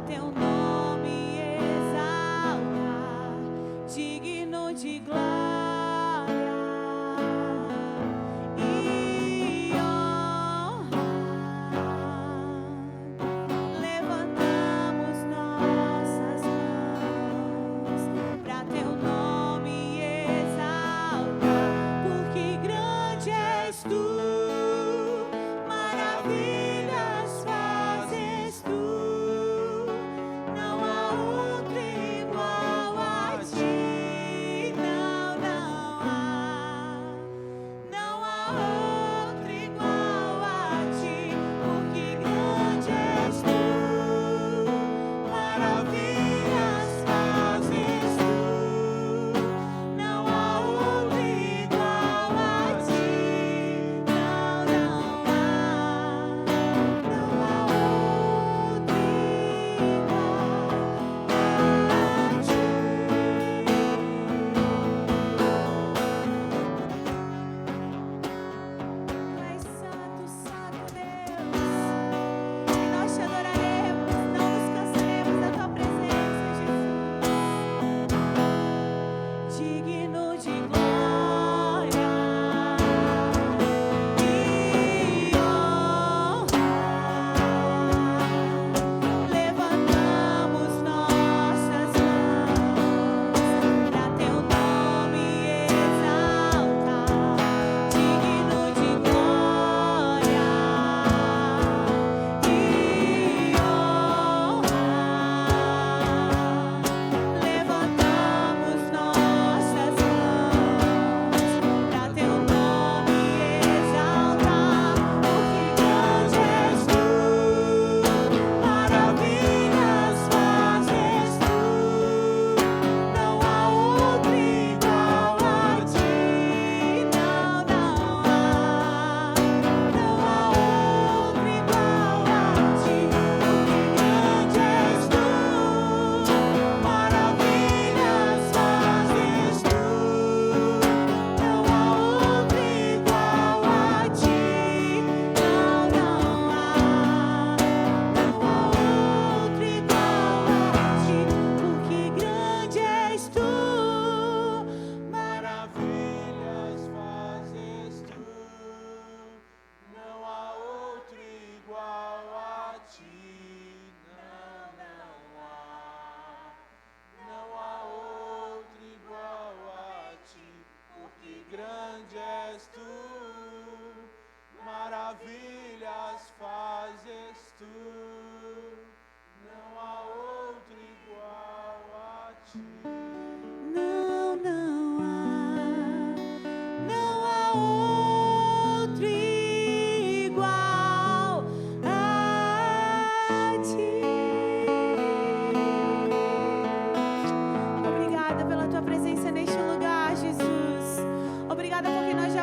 teu nome exaltar, digno de glória e honra. Levantamos nossas mãos para teu nome exaltar, porque grande és tu.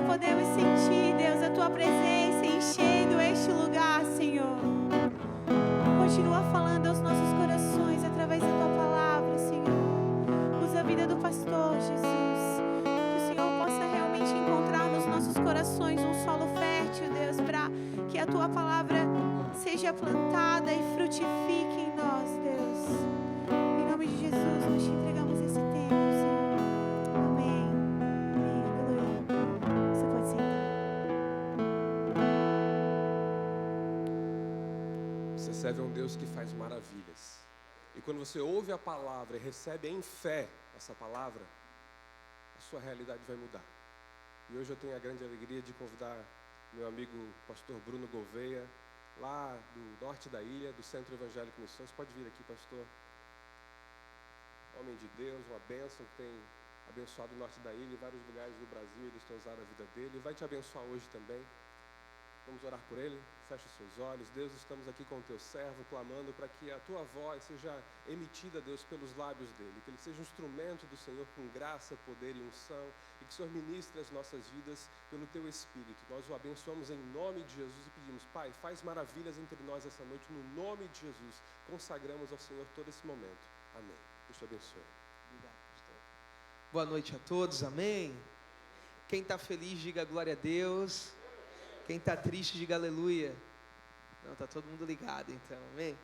Podemos sentir, Deus, a tua presença enchendo este lugar, Senhor. Continua falando aos nossos corações através da tua palavra, Senhor. Usa a vida do pastor, Jesus. Que o Senhor possa realmente encontrar nos nossos corações um solo fértil, Deus, para que a tua palavra seja plantada e frutifique em nós, Deus. Em nome de Jesus, nós te entregamos esse tempo, Senhor. Amém. Amém. Aleluia. Você pode sentar. Você serve a um Deus que faz maravilhas. E quando você ouve a palavra e recebe em fé essa palavra, a sua realidade vai mudar. E hoje eu tenho a grande alegria de convidar meu amigo pastor Bruno Gouveia, lá do norte da ilha, do Centro Evangélico Missões. Pode vir aqui, pastor. Homem de Deus, uma bênção que tem abençoado o norte da ilha e vários lugares do Brasil. Eles têm usado a vida dele e vai te abençoar hoje também. Vamos orar por ele? Feche os seus olhos. Deus, estamos aqui com o teu servo, clamando para que a tua voz seja emitida, Deus, pelos lábios dele. Que ele seja um instrumento do Senhor com graça, poder e unção. E que o Senhor ministre as nossas vidas pelo teu Espírito. Nós o abençoamos em nome de Jesus e pedimos, Pai, faz maravilhas entre nós essa noite. No nome de Jesus, consagramos ao Senhor todo esse momento. Amém. Deus te abençoe. Obrigado, pastor. Boa noite a todos, amém. Quem está feliz, diga glória a Deus. Quem está triste, diga aleluia. Não, está todo mundo ligado então, amém?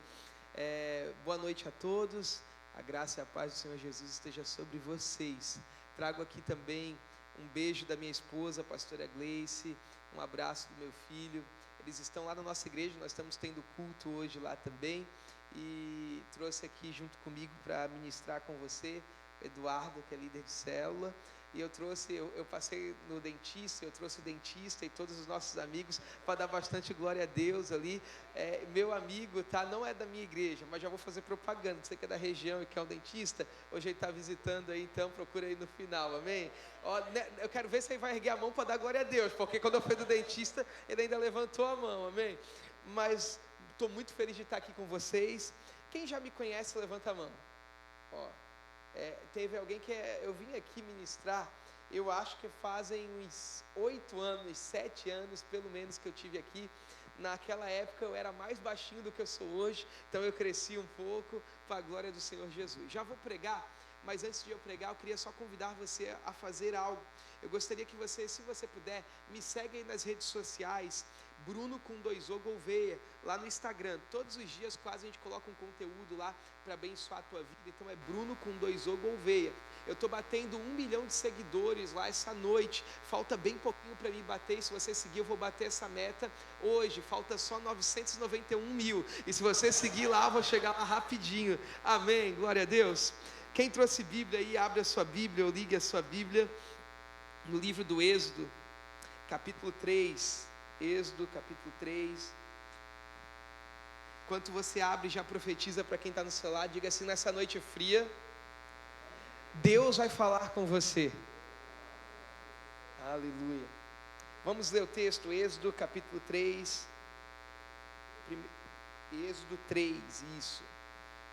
Boa noite a todos. A graça e a paz do Senhor Jesus esteja sobre vocês. Trago aqui também um beijo da minha esposa, a pastora Gleice, um abraço do meu filho. Eles estão lá na nossa igreja, nós estamos tendo culto hoje lá também. E trouxe aqui junto comigo para ministrar com você, Eduardo, que é líder de célula. E eu passei no dentista, eu trouxe o dentista e todos os nossos amigos para dar bastante glória a Deus ali. Meu amigo, tá, não é da minha igreja, mas já vou fazer propaganda. Você que é da região e que é um dentista, hoje ele está visitando aí, então procura aí no final, amém? Ó, eu quero ver se ele vai erguer a mão para dar glória a Deus, porque quando eu fui do dentista, ele ainda levantou a mão, amém? Mas estou muito feliz de estar aqui com vocês. Quem já me conhece, levanta a mão. Ó. Teve alguém que eu vim aqui ministrar, eu acho que fazem uns 8 anos, 7 anos pelo menos que eu tive aqui. Naquela época eu era mais baixinho do que eu sou hoje, então eu cresci um pouco para a glória do Senhor Jesus. Já vou pregar, mas antes de eu pregar eu queria só convidar você a fazer algo. Eu gostaria que você, se você puder, me segue aí nas redes sociais, Bruno com 2O Gouveia, lá no Instagram. Todos os dias quase a gente coloca um conteúdo lá para abençoar a tua vida. Então é Bruno com 2O Gouveia. Eu estou batendo 1 milhão de seguidores lá essa noite. Falta bem pouquinho para mim bater. E se você seguir, eu vou bater essa meta hoje. Falta só 991 mil. E se você seguir lá, eu vou chegar lá rapidinho. Amém. Glória a Deus. Quem trouxe Bíblia aí, abre a sua Bíblia ou ligue a sua Bíblia no livro do Êxodo, capítulo 3. Êxodo, capítulo 3. Enquanto você abre, já profetiza para quem está no celular, diga assim: nessa noite fria, Deus vai falar com você. Aleluia. Vamos ler o texto, Êxodo, capítulo 3. Êxodo 3, isso.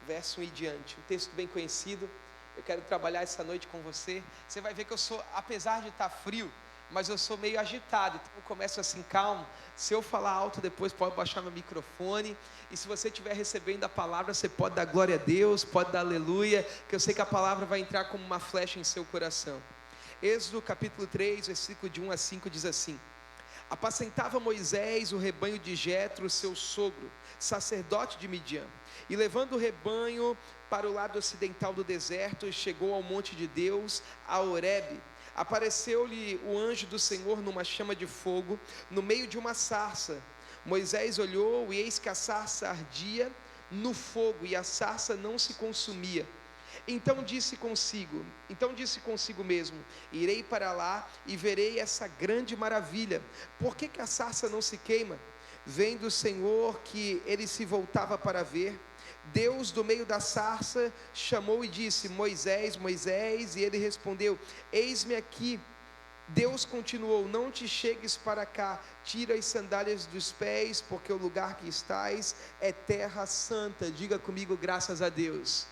Verso 1 e diante. Um texto bem conhecido. Eu quero trabalhar essa noite com você. Você vai ver que eu sou, apesar de estar frio, mas eu sou meio agitado, então eu começo assim, calmo. Se eu falar alto depois, pode baixar meu microfone. E se você estiver recebendo a palavra, você pode dar glória a Deus, pode dar aleluia, que eu sei que a palavra vai entrar como uma flecha em seu coração. Êxodo capítulo 3, versículo de 1 a 5 diz assim: apacentava Moisés o rebanho de Jetro, seu sogro, sacerdote de Midian, e levando o rebanho para o lado ocidental do deserto, chegou ao monte de Deus, a Horebe. Apareceu-lhe o anjo do Senhor numa chama de fogo, no meio de uma sarça. Moisés olhou, e eis que a sarça ardia no fogo, e a sarça não se consumia. Então disse consigo mesmo: irei para lá e verei essa grande maravilha. Por que a sarça não se queima? Vendo o Senhor que ele se voltava para ver, Deus do meio da sarça chamou e disse: Moisés, Moisés, e ele respondeu: eis-me aqui. Deus continuou: não te chegues para cá, tira as sandálias dos pés, porque o lugar que estás é terra santa. Diga comigo: graças a Deus.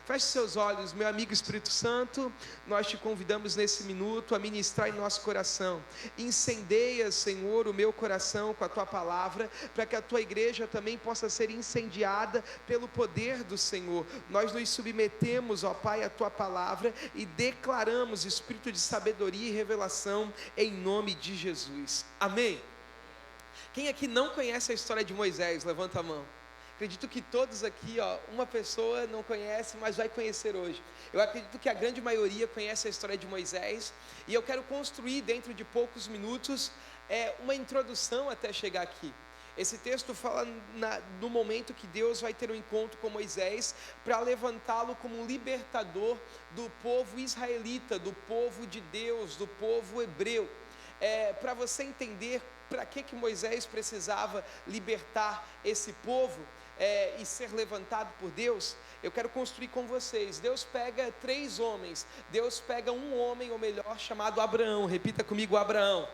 Feche seus olhos. Meu amigo Espírito Santo, nós te convidamos nesse minuto a ministrar em nosso coração. Incendeia, Senhor, o meu coração com a tua palavra, para que a tua igreja também possa ser incendiada pelo poder do Senhor. Nós nos submetemos, ó Pai, à tua palavra e declaramos espírito de sabedoria e revelação em nome de Jesus. Amém. Quem aqui não conhece a história de Moisés, levanta a mão. Acredito que todos aqui, uma pessoa não conhece, mas vai conhecer hoje. Eu acredito que a grande maioria conhece a história de Moisés, e eu quero construir dentro de poucos minutos uma introdução até chegar aqui. Esse texto fala no momento que Deus vai ter um encontro com Moisés para levantá-lo como um libertador do povo israelita, do povo de Deus, do povo hebreu. Para você entender para que Moisés precisava libertar esse povo, e ser levantado por Deus, eu quero construir com vocês. Deus pega 3 homens, Deus pega um homem, ou melhor, chamado Abraão. Repita comigo: Abraão.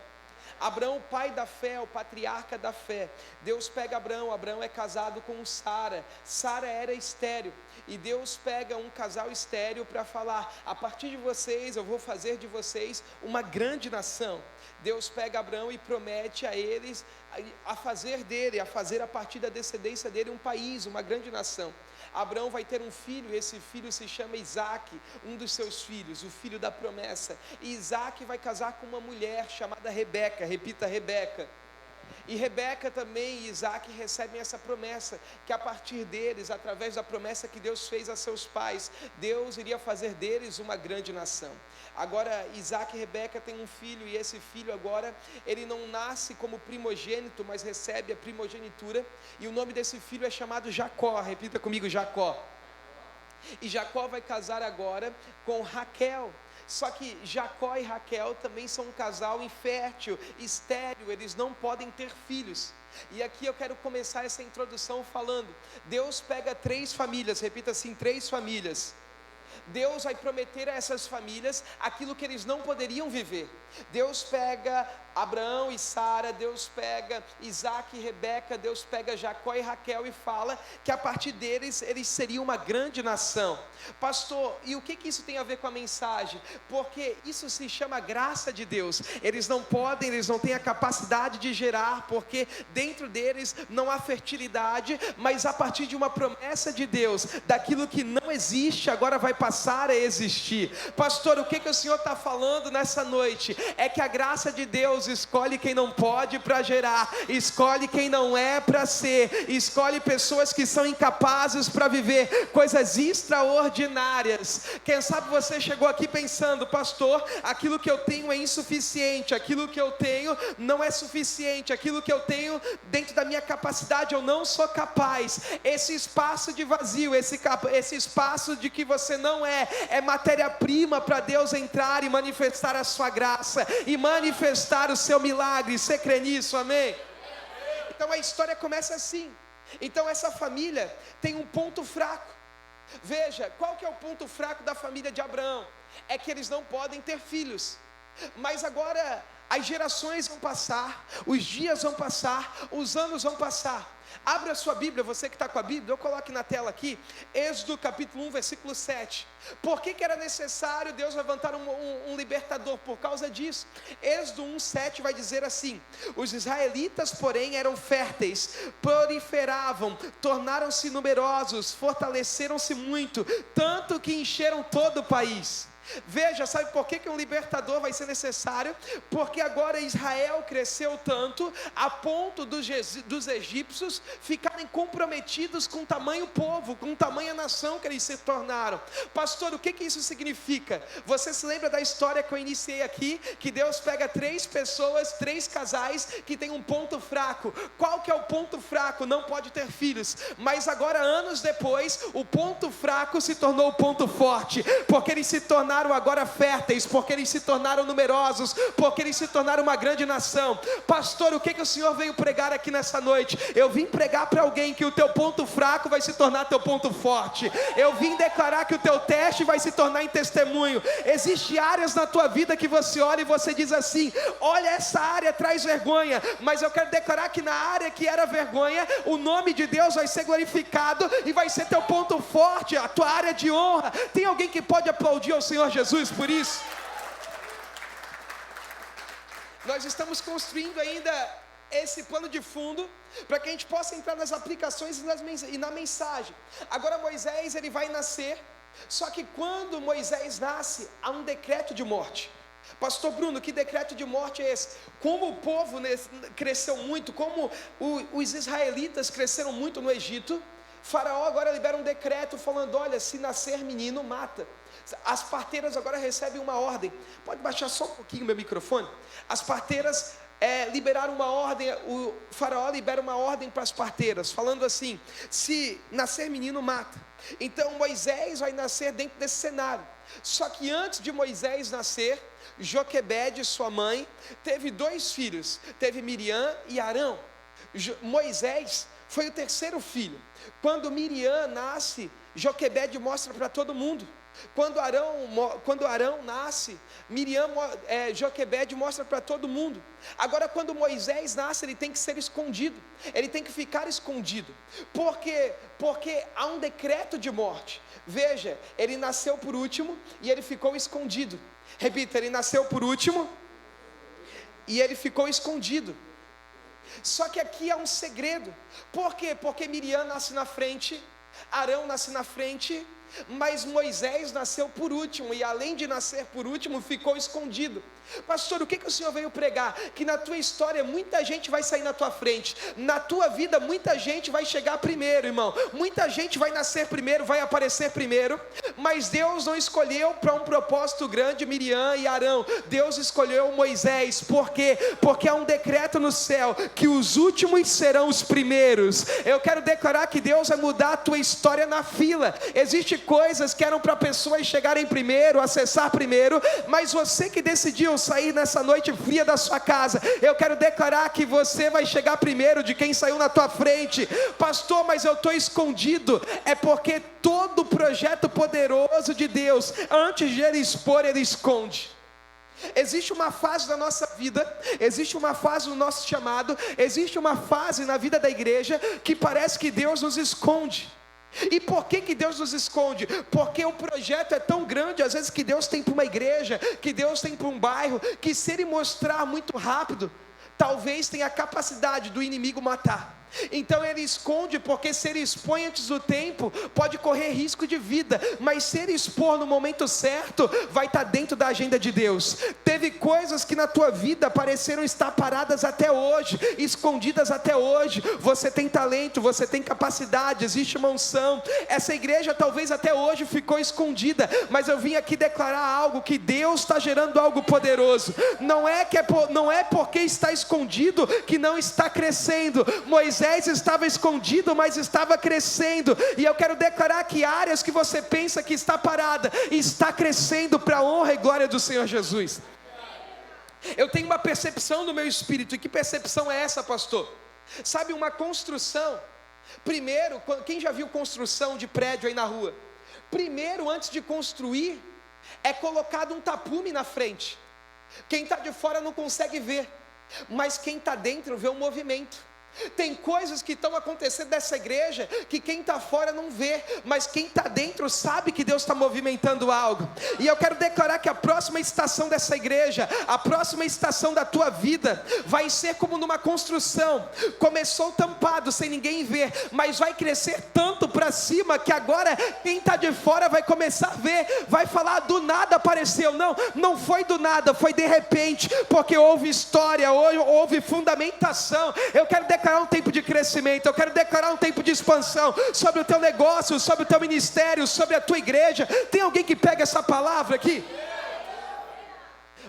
Abraão, pai da fé, o patriarca da fé. Deus pega Abraão, Abraão é casado com Sara, Sara era estéril, e Deus pega um casal estéril para falar: a partir de vocês, eu vou fazer de vocês uma grande nação. Deus pega Abraão e promete a eles a fazer a partir da descendência dele um país, uma grande nação. Abraão vai ter um filho, e esse filho se chama Isaque, um dos seus filhos, o filho da promessa. E Isaque vai casar com uma mulher chamada Rebeca. Repita: Rebeca. E Rebeca também e Isaac recebem essa promessa, que a partir deles, através da promessa que Deus fez a seus pais, Deus iria fazer deles uma grande nação. Agora Isaac e Rebeca têm um filho, e esse filho agora, ele não nasce como primogênito, mas recebe a primogenitura, e o nome desse filho é chamado Jacó. Repita comigo, Jacó. E Jacó vai casar agora com Raquel. Só que Jacó e Raquel também são um casal infértil, estéril, eles não podem ter filhos. E aqui eu quero começar essa introdução falando: Deus pega 3 famílias, repita assim, 3 famílias. Deus vai prometer a essas famílias aquilo que eles não poderiam viver. Deus pega Abraão e Sara, Deus pega Isaac e Rebeca, Deus pega Jacó e Raquel e fala que a partir deles, eles seriam uma grande nação. Pastor, e o que isso tem a ver com a mensagem? Porque isso se chama graça de Deus. Eles não podem, eles não têm a capacidade de gerar, porque dentro deles não há fertilidade, mas a partir de uma promessa de Deus, daquilo que não existe, agora vai passar a existir. Pastor, o que o Senhor está falando nessa noite? É que a graça de Deus escolhe quem não pode para gerar, escolhe quem não é para ser, escolhe pessoas que são incapazes para viver coisas extraordinárias. Quem sabe você chegou aqui pensando: pastor, aquilo que eu tenho é insuficiente, aquilo que eu tenho não é suficiente, aquilo que eu tenho dentro da minha capacidade eu não sou capaz. Esse espaço de vazio, esse espaço de que você não é matéria-prima para Deus entrar e manifestar a sua graça e manifestar o seu milagre. Você crê nisso, amém? Então a história começa assim. Então essa família tem um ponto fraco. Veja, qual que é o ponto fraco da família de Abraão? É que eles não podem ter filhos. Mas agora as gerações vão passar, os dias vão passar, os anos vão passar. Abra a sua Bíblia, você que está com a Bíblia, eu coloque na tela aqui, Êxodo capítulo 1, versículo 7. Por que era necessário Deus levantar um libertador? Por causa disso. Êxodo 1, 7 vai dizer assim: os israelitas, porém, eram férteis, proliferavam, tornaram-se numerosos, fortaleceram-se muito, tanto que encheram todo o país. Veja, sabe por que um libertador vai ser necessário? Porque agora Israel cresceu tanto a ponto dos egípcios ficarem comprometidos com o tamanho povo, com tamanha nação que eles se tornaram. Pastor, o que isso significa? Você se lembra da história que eu iniciei aqui? Que Deus pega 3 pessoas, 3 casais que têm um ponto fraco. Qual que é o ponto fraco? Não pode ter filhos. Mas agora, anos depois, o ponto fraco se tornou o ponto forte, porque eles se tornaram agora férteis, porque eles se tornaram numerosos, porque eles se tornaram uma grande nação. Pastor, o que o Senhor veio pregar aqui nessa noite? Eu vim pregar para alguém que o teu ponto fraco vai se tornar teu ponto forte. Eu vim declarar que o teu teste vai se tornar em testemunho. Existem áreas na tua vida que você olha e você diz assim: olha, essa área traz vergonha, mas eu quero declarar que na área que era vergonha, o nome de Deus vai ser glorificado e vai ser teu ponto forte, a tua área de honra. Tem alguém que pode aplaudir ao Senhor Jesus por isso? Nós estamos construindo ainda esse plano de fundo para que a gente possa entrar nas aplicações e na mensagem. Agora Moisés, ele vai nascer, só que quando Moisés nasce, há um decreto de morte. Pastor Bruno, que decreto de morte é esse? Como o povo cresceu muito, como os israelitas cresceram muito no Egito, Faraó agora libera um decreto falando: olha, se nascer menino, mata. As parteiras agora recebem uma ordem. Pode baixar só um pouquinho o meu microfone? As parteiras liberaram uma ordem. O Faraó libera uma ordem para as parteiras, falando assim: se nascer menino, mata. Então Moisés vai nascer dentro desse cenário. Só que antes de Moisés nascer, Joquebede, sua mãe, teve 2 filhos. Teve Miriam e Arão. Moisés foi o 3º filho. Quando Miriam nasce, Joquebede mostra para todo mundo. Quando Arão nasce, Joquebede mostra para todo mundo. Agora, quando Moisés nasce, ele tem que ser escondido. Ele tem que ficar escondido. Por quê? Porque há um decreto de morte. Veja, ele nasceu por último e ele ficou escondido. Repita, ele nasceu por último e ele ficou escondido. Só que aqui há um segredo. Por quê? Porque Miriam nasce na frente, Arão nasce na frente, mas Moisés nasceu por último, e além de nascer por último, ficou escondido. Pastor, o que o Senhor veio pregar? Que na tua história muita gente vai sair na tua frente, na tua vida muita gente vai chegar primeiro, irmão, muita gente vai nascer primeiro, vai aparecer primeiro, mas Deus não escolheu para um propósito grande Miriam e Arão, Deus escolheu Moisés. Por quê? Porque há um decreto no céu, que os últimos serão os primeiros. Eu quero declarar que Deus vai mudar a tua história na fila. Existem coisas que eram para pessoas chegarem primeiro, acessar primeiro, mas você que decidiu sair nessa noite fria da sua casa, eu quero declarar que você vai chegar primeiro de quem saiu na tua frente. Pastor, mas eu estou escondido. É porque todo projeto poderoso de Deus, antes de ele expor, ele esconde. Existe uma fase da nossa vida, existe uma fase do nosso chamado, existe uma fase na vida da igreja que parece que Deus nos esconde. E por que Deus nos esconde? Porque o projeto é tão grande, às vezes, que Deus tem para uma igreja, que Deus tem para um bairro, que se Ele mostrar muito rápido, talvez tenha a capacidade do inimigo matar. Então ele esconde, porque se ele expõe antes do tempo, pode correr risco de vida, mas se ele expor no momento certo, vai estar dentro da agenda de Deus. Teve coisas que na tua vida pareceram estar paradas até hoje, escondidas até hoje. Você tem talento, você tem capacidade, existe uma unção. Essa igreja talvez até hoje ficou escondida, mas eu vim aqui declarar algo, que Deus está gerando algo poderoso. Não é porque está escondido que não está crescendo. Moisés estava escondido, mas estava crescendo. E eu quero declarar que áreas que você pensa que está parada, está crescendo para a honra e glória do Senhor Jesus. Eu tenho uma percepção no meu espírito. E que percepção é essa, pastor? Sabe, uma construção, primeiro, quem já viu construção de prédio aí na rua? Primeiro, antes de construir, é colocado um tapume na frente. Quem está de fora não consegue ver, mas quem está dentro vê o movimento. Tem coisas que estão acontecendo nessa igreja que quem está fora não vê, mas quem está dentro sabe que Deus está movimentando algo. E eu quero declarar que a próxima estação dessa igreja, a próxima estação da tua vida, vai ser como numa construção. Começou tampado, sem ninguém ver, mas vai crescer tanto para cima que agora quem está de fora vai começar a ver, vai falar: do nada apareceu. Não foi do nada, foi de repente, porque houve história, houve fundamentação. Eu quero declarar um tempo de crescimento, eu quero declarar um tempo de expansão sobre o teu negócio, sobre o teu ministério, sobre a tua igreja. Tem alguém que pega essa palavra aqui?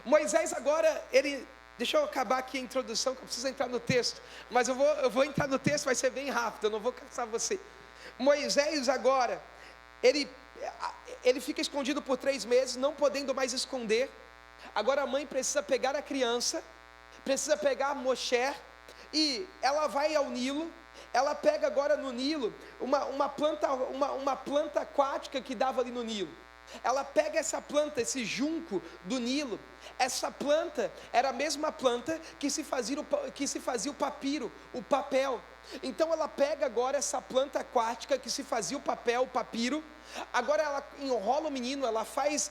Moisés agora, deixa eu acabar aqui a introdução, que eu preciso entrar no texto, mas eu vou entrar no texto, vai ser bem rápido, eu não vou cansar você. Moisés agora, ele fica escondido por 3 meses, não podendo mais esconder. Agora a mãe precisa pegar a criança, precisa pegar Moshe, e ela vai ao Nilo. Ela pega agora no Nilo uma planta aquática que dava ali no Nilo. Ela pega essa planta, esse junco do Nilo. Essa planta era a mesma planta que se fazia o papiro, o papel. Então ela pega agora essa planta aquática que se fazia o papel, o papiro. Agora ela enrola o menino, ela faz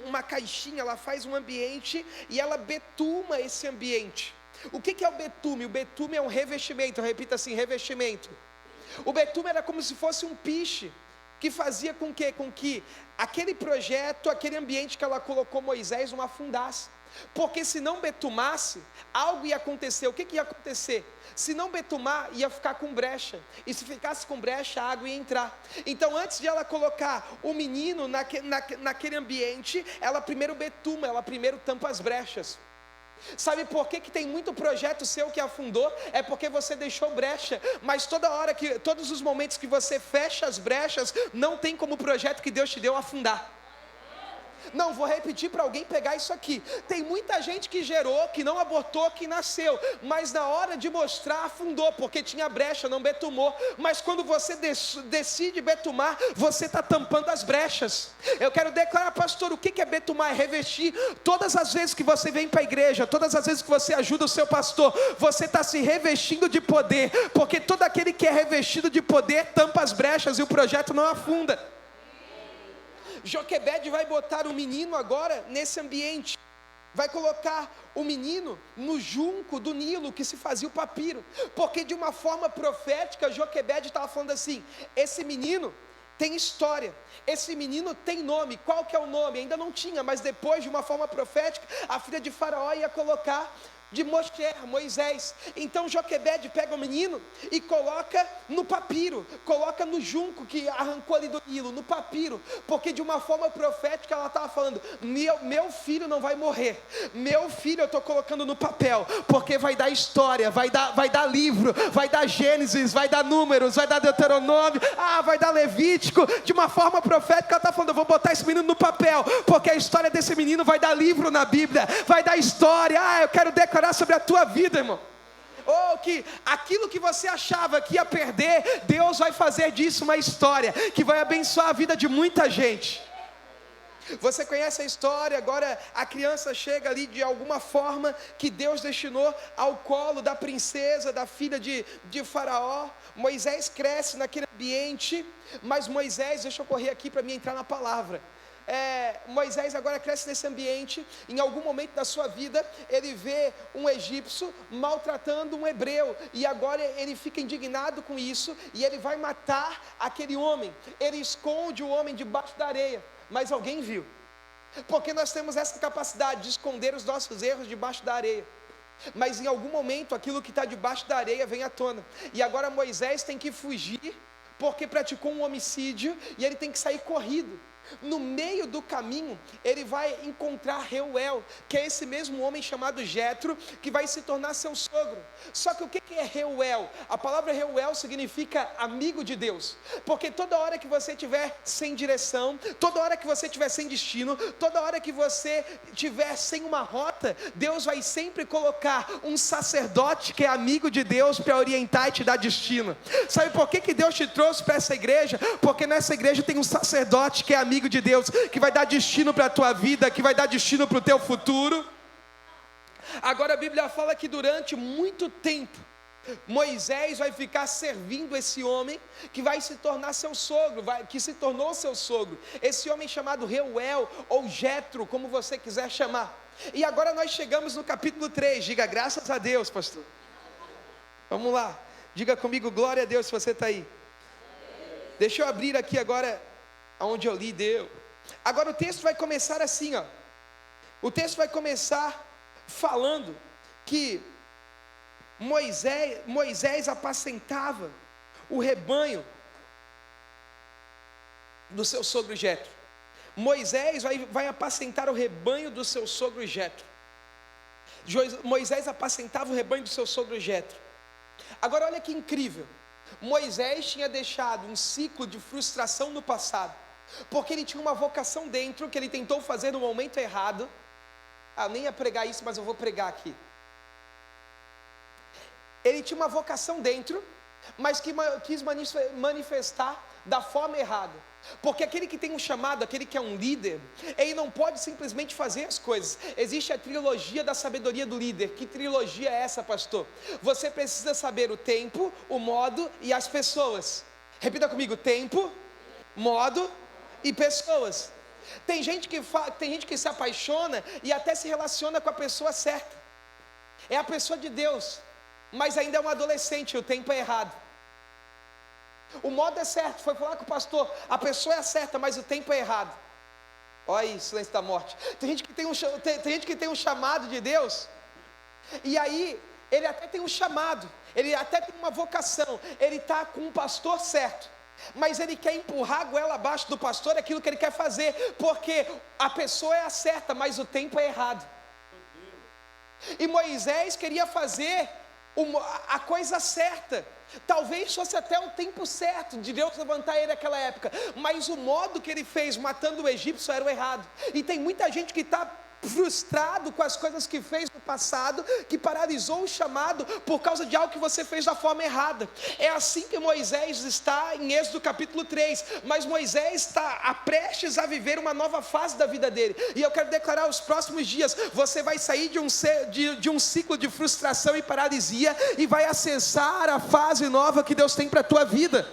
uma caixinha, ela faz um ambiente e ela betuma esse ambiente. O que é o betume? O betume é um revestimento. Repita assim: revestimento. O betume era como se fosse um piche, que fazia com que aquele projeto, aquele ambiente que ela colocou Moisés não afundasse. Porque se não betumasse, algo ia acontecer. O que ia acontecer? Se não betumar, ia ficar com brecha. E se ficasse com brecha, a água ia entrar. Então antes de ela colocar o menino naquele ambiente, ela primeiro betuma, ela primeiro tampa as brechas. Sabe por que tem muito projeto seu que afundou? É porque você deixou brecha. Mas todos os momentos que você fecha as brechas, não tem como o projeto que Deus te deu afundar. Não, vou repetir para alguém pegar isso aqui. Tem muita gente que gerou, que não abortou, que nasceu, mas na hora de mostrar afundou, porque tinha brecha, não betumou. Mas quando você decide betumar, você está tampando as brechas. Eu quero declarar, pastor, o que é betumar? É revestir. Todas as vezes que você vem para a igreja, todas as vezes que você ajuda o seu pastor, você está se revestindo de poder, porque todo aquele que é revestido de poder tampa as brechas e o projeto não afunda. Joquebede vai botar o menino agora nesse ambiente. Vai colocar o menino no junco do Nilo que se fazia o papiro. Porque de uma forma profética, Joquebede estava falando assim: esse menino, tem história. Esse menino tem nome. Qual que é o nome? Ainda não tinha, mas depois, de uma forma profética, a filha de Faraó ia colocar de Moisés. Então Joquebede pega o menino e coloca no papiro, coloca no junco que arrancou ali do Nilo, no papiro, porque de uma forma profética ela estava falando: meu filho não vai morrer, meu filho eu estou colocando no papel, porque vai dar história, vai dar livro, vai dar Gênesis, vai dar Números, vai dar Deuteronômio, vai dar Levítico. De uma forma profética ela está falando: eu vou botar esse menino no papel, porque a história desse menino vai dar livro na Bíblia, vai dar história. Eu quero decorar sobre a tua vida, irmão. Que aquilo que você achava que ia perder, Deus vai fazer disso uma história que vai abençoar a vida de muita gente. Você conhece a história? Agora a criança chega ali de alguma forma que Deus destinou ao colo da princesa, da filha de Faraó. Moisés cresce naquele ambiente, mas Moisés, deixa eu correr aqui para mim entrar na palavra. Moisés agora cresce nesse ambiente. Em algum momento da sua vida ele vê um egípcio maltratando um hebreu, e agora ele fica indignado com isso, e ele vai matar aquele homem. Ele esconde o homem debaixo da areia, mas alguém viu, porque nós temos essa capacidade de esconder os nossos erros debaixo da areia. Mas em algum momento aquilo que está debaixo da areia vem à tona, e agora Moisés tem que fugir, porque praticou um homicídio, e ele tem que sair corrido. No meio do caminho, ele vai encontrar Reuel, que é esse mesmo homem chamado Jetro, que vai se tornar seu sogro. Só que o que é Reuel? A palavra Reuel significa amigo de Deus, porque toda hora que você estiver sem direção, toda hora que você estiver sem destino, toda hora que você estiver sem uma rota, Deus vai sempre colocar um sacerdote que é amigo de Deus para orientar e te dar destino. Sabe por que Deus te trouxe para essa igreja? Porque nessa igreja tem um sacerdote que é amigo de Deus, que vai dar destino para a tua vida, que vai dar destino para o teu futuro. Agora a Bíblia fala que durante muito tempo Moisés vai ficar servindo esse homem que vai se tornar seu sogro, que se tornou seu sogro, esse homem chamado Reuel ou Jetro, como você quiser chamar. E agora nós chegamos no capítulo 3, diga graças a Deus, pastor. Vamos lá, diga comigo glória a Deus se você está aí. Deixa eu abrir aqui agora aonde eu li, deu. Agora o texto vai começar assim, o texto vai começar falando que Moisés apacentava o rebanho do seu sogro Jetro. Moisés vai apacentar o rebanho do seu sogro Jetro. Moisés apacentava o rebanho do seu sogro Jetro. Agora olha que incrível, Moisés tinha deixado um ciclo de frustração no passado, porque ele tinha uma vocação dentro que ele tentou fazer no momento errado. Eu nem ia pregar isso, mas eu vou pregar aqui. Ele tinha uma vocação dentro, mas que quis manifestar da forma errada. Porque aquele que tem um chamado, aquele que é um líder, ele não pode simplesmente fazer as coisas. Existe a trilogia da sabedoria do líder. Que trilogia é essa, pastor? Você precisa saber o tempo, o modo e as pessoas. Repita comigo: tempo, modo e pessoas. Tem gente que se apaixona e até se relaciona com a pessoa certa. É a pessoa de Deus, mas ainda é um adolescente, o tempo é errado. O modo é certo, foi falar com o pastor, a pessoa é certa, mas o tempo é errado. Olha aí, silêncio da morte. Tem gente que tem um chamado de Deus, e aí ele até tem um chamado, ele até tem uma vocação, ele está com um pastor certo, mas ele quer empurrar a goela abaixo do pastor, aquilo que ele quer fazer, porque a pessoa é a certa, mas o tempo é errado. E Moisés queria fazer a coisa certa. Talvez fosse até o tempo certo de Deus levantar ele naquela época, mas o modo que ele fez matando o egípcio era o errado. E tem muita gente que está frustrado com as coisas que fez no passado, que paralisou o chamado por causa de algo que você fez da forma errada. É assim que Moisés está em Êxodo capítulo 3, mas Moisés está prestes a viver uma nova fase da vida dele, e eu quero declarar: os próximos dias você vai sair de um ciclo de frustração e paralisia e vai acessar a fase nova que Deus tem para a tua vida.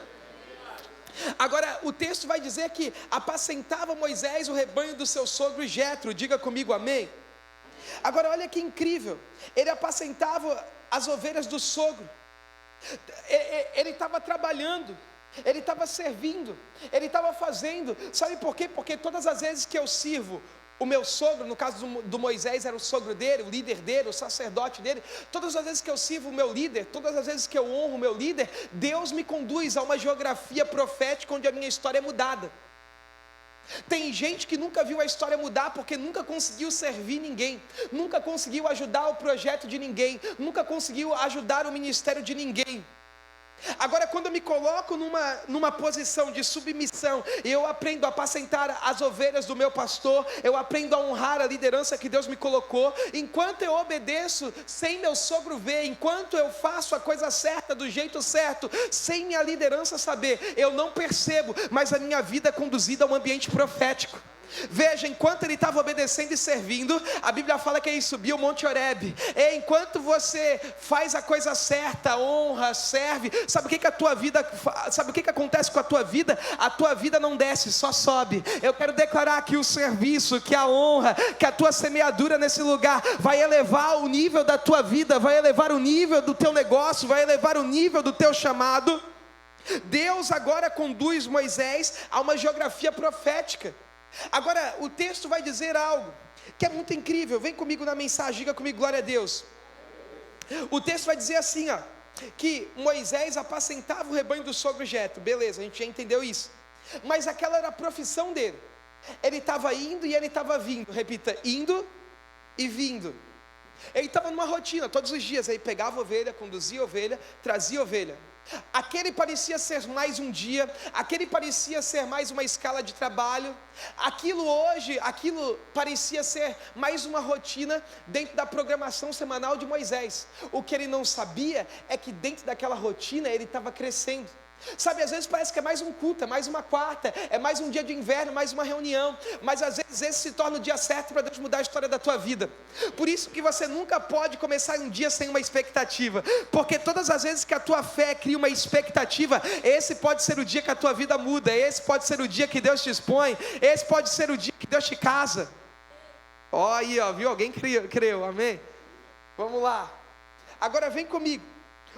Agora o texto vai dizer que apacentava Moisés o rebanho do seu sogro Jetro. Diga comigo amém. Agora olha que incrível, ele apacentava as ovelhas do sogro. Ele estava trabalhando Ele estava servindo, ele estava fazendo. Sabe por quê? Porque todas as vezes que eu sirvo o meu sogro, no caso do Moisés era o sogro dele, o líder dele, o sacerdote dele, todas as vezes que eu sirvo o meu líder, todas as vezes que eu honro o meu líder, Deus me conduz a uma geografia profética onde a minha história é mudada. Tem gente que nunca viu a história mudar porque nunca conseguiu servir ninguém, nunca conseguiu ajudar o projeto de ninguém, nunca conseguiu ajudar o ministério de ninguém. Agora, quando eu me coloco numa posição de submissão, eu aprendo a apacentar as ovelhas do meu pastor, eu aprendo a honrar a liderança que Deus me colocou, enquanto eu obedeço, sem meu sogro ver, enquanto eu faço a coisa certa, do jeito certo, sem minha liderança saber, eu não percebo, mas a minha vida é conduzida a um ambiente profético. Veja, enquanto ele estava obedecendo e servindo, a Bíblia fala que ele subiu o Monte Horebe. E enquanto você faz a coisa certa, honra, serve, sabe o que acontece com a tua vida? A tua vida não desce, só sobe. Eu quero declarar que o serviço, que a honra, que a tua semeadura nesse lugar vai elevar o nível da tua vida, vai elevar o nível do teu negócio, vai elevar o nível do teu chamado. Deus agora conduz Moisés a uma geografia profética. Agora, o texto vai dizer algo que é muito incrível. Vem comigo na mensagem, diga comigo, glória a Deus. O texto vai dizer assim, ó, que Moisés apacentava o rebanho do sogro Jetro. Beleza, a gente já entendeu isso. Mas aquela era a profissão dele. Ele estava indo e ele estava vindo. Repita, indo e vindo. Ele estava numa rotina, todos os dias. Ele pegava a ovelha, conduzia a ovelha, trazia a ovelha. Aquele parecia ser mais um dia, aquele parecia ser mais uma escala de trabalho, aquilo parecia ser mais uma rotina dentro da programação semanal de Moisés. O que ele não sabia é que dentro daquela rotina ele estava crescendo. Sabe, às vezes parece que é mais um culto, é mais uma quarta, é mais um dia de inverno, mais uma reunião, mas às vezes esse se torna o dia certo para Deus mudar a história da tua vida. Por isso que você nunca pode começar um dia sem uma expectativa, porque todas as vezes que a tua fé cria uma expectativa, esse pode ser o dia que a tua vida muda, esse pode ser o dia que Deus te expõe, esse pode ser o dia que Deus te casa. Ó, aí, ó, viu? Alguém creu, amém? Vamos lá. Agora vem comigo.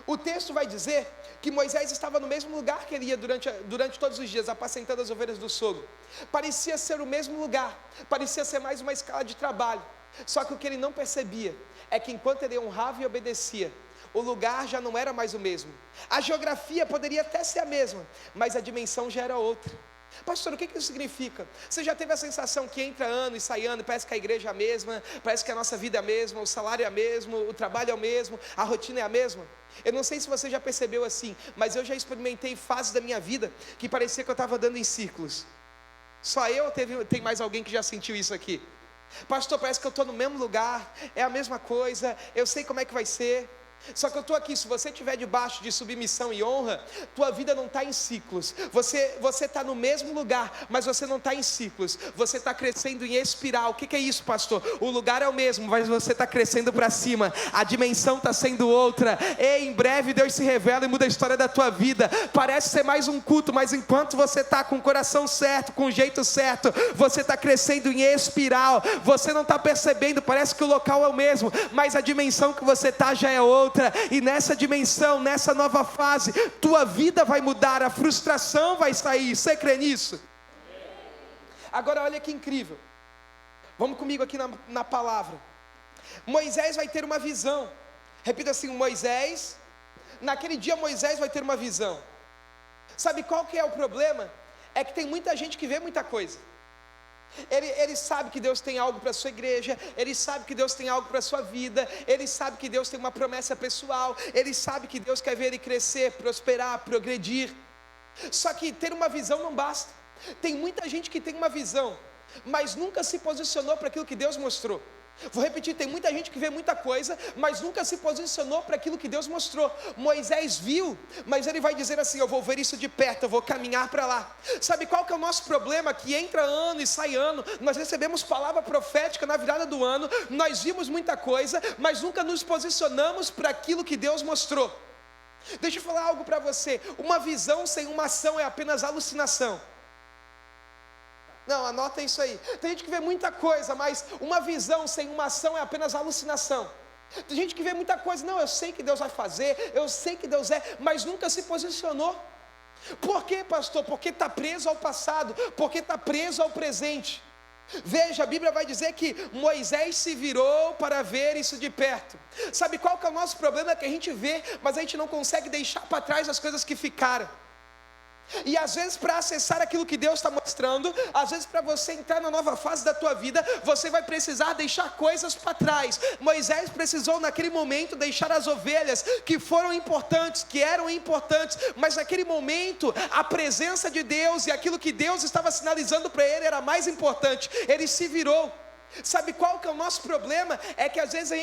O texto vai dizer que Moisés estava no mesmo lugar que ele ia durante todos os dias, apacentando as ovelhas do sogro. Parecia ser o mesmo lugar, parecia ser mais uma escala de trabalho. Só que o que ele não percebia é que enquanto ele honrava e obedecia, o lugar já não era mais o mesmo. A geografia poderia até ser a mesma, mas a dimensão já era outra. Pastor, o que isso significa? Você já teve a sensação que entra ano e sai ano, parece que a igreja é a mesma, parece que a nossa vida é a mesma, o salário é o mesmo, o trabalho é o mesmo, a rotina é a mesma? Eu não sei se você já percebeu assim, mas eu já experimentei fases da minha vida que parecia que eu estava andando em círculos. Só eu ou tem mais alguém que já sentiu isso aqui? Pastor, parece que eu estou no mesmo lugar, é a mesma coisa, eu sei como é que vai ser. Só que eu estou aqui, se você estiver debaixo de submissão e honra, tua vida não está em ciclos, você está no mesmo lugar, mas você não está em ciclos, você está crescendo em espiral. O que é isso, pastor? O lugar é o mesmo, mas você está crescendo para cima, a dimensão está sendo outra, e em breve Deus se revela e muda a história da tua vida. Parece ser mais um culto, mas enquanto você está com o coração certo, com o jeito certo, você está crescendo em espiral, você não está percebendo, parece que o local é o mesmo, mas a dimensão que você está já é outra. E nessa dimensão, nessa nova fase, tua vida vai mudar, a frustração vai sair. Você crê nisso? Agora olha que incrível. Vamos comigo aqui na palavra. Moisés vai ter uma visão. Repita assim, Moisés. Naquele dia Moisés vai ter uma visão. Sabe qual que é o problema? É que tem muita gente que vê muita coisa. Ele sabe que Deus tem algo para a sua igreja, ele sabe que Deus tem algo para a sua vida, ele sabe que Deus tem uma promessa pessoal, ele sabe que Deus quer ver ele crescer, prosperar, progredir. Só que ter uma visão não basta. Tem muita gente que tem uma visão, mas nunca se posicionou para aquilo que Deus mostrou. Vou repetir, tem muita gente que vê muita coisa, mas nunca se posicionou para aquilo que Deus mostrou. Moisés viu, mas ele vai dizer assim, eu vou ver isso de perto, eu vou caminhar para lá. Sabe qual que é o nosso problema? Que entra ano e sai ano, nós recebemos palavra profética na virada do ano, nós vimos muita coisa, mas nunca nos posicionamos para aquilo que Deus mostrou. Deixa eu falar algo para você, uma visão sem uma ação é apenas alucinação. Não, anota isso aí. Tem gente que vê muita coisa, mas uma visão sem uma ação é apenas alucinação. Tem gente que vê muita coisa, não, eu sei que Deus vai fazer, eu sei que Deus é, mas nunca se posicionou. Por quê, pastor? Porque está preso ao passado, porque está preso ao presente. Veja, a Bíblia vai dizer que Moisés se virou para ver isso de perto. Sabe qual que é o nosso problema? É que a gente vê, mas a gente não consegue deixar para trás as coisas que ficaram. E às vezes para acessar aquilo que Deus está mostrando, às vezes para você entrar na nova fase da tua vida, você vai precisar deixar coisas para trás. Moisés precisou naquele momento deixar as ovelhas que foram importantes, que eram importantes, mas naquele momento a presença de Deus e aquilo que Deus estava sinalizando para ele era mais importante. Ele se virou. Sabe qual que é o nosso problema? É que às vezes a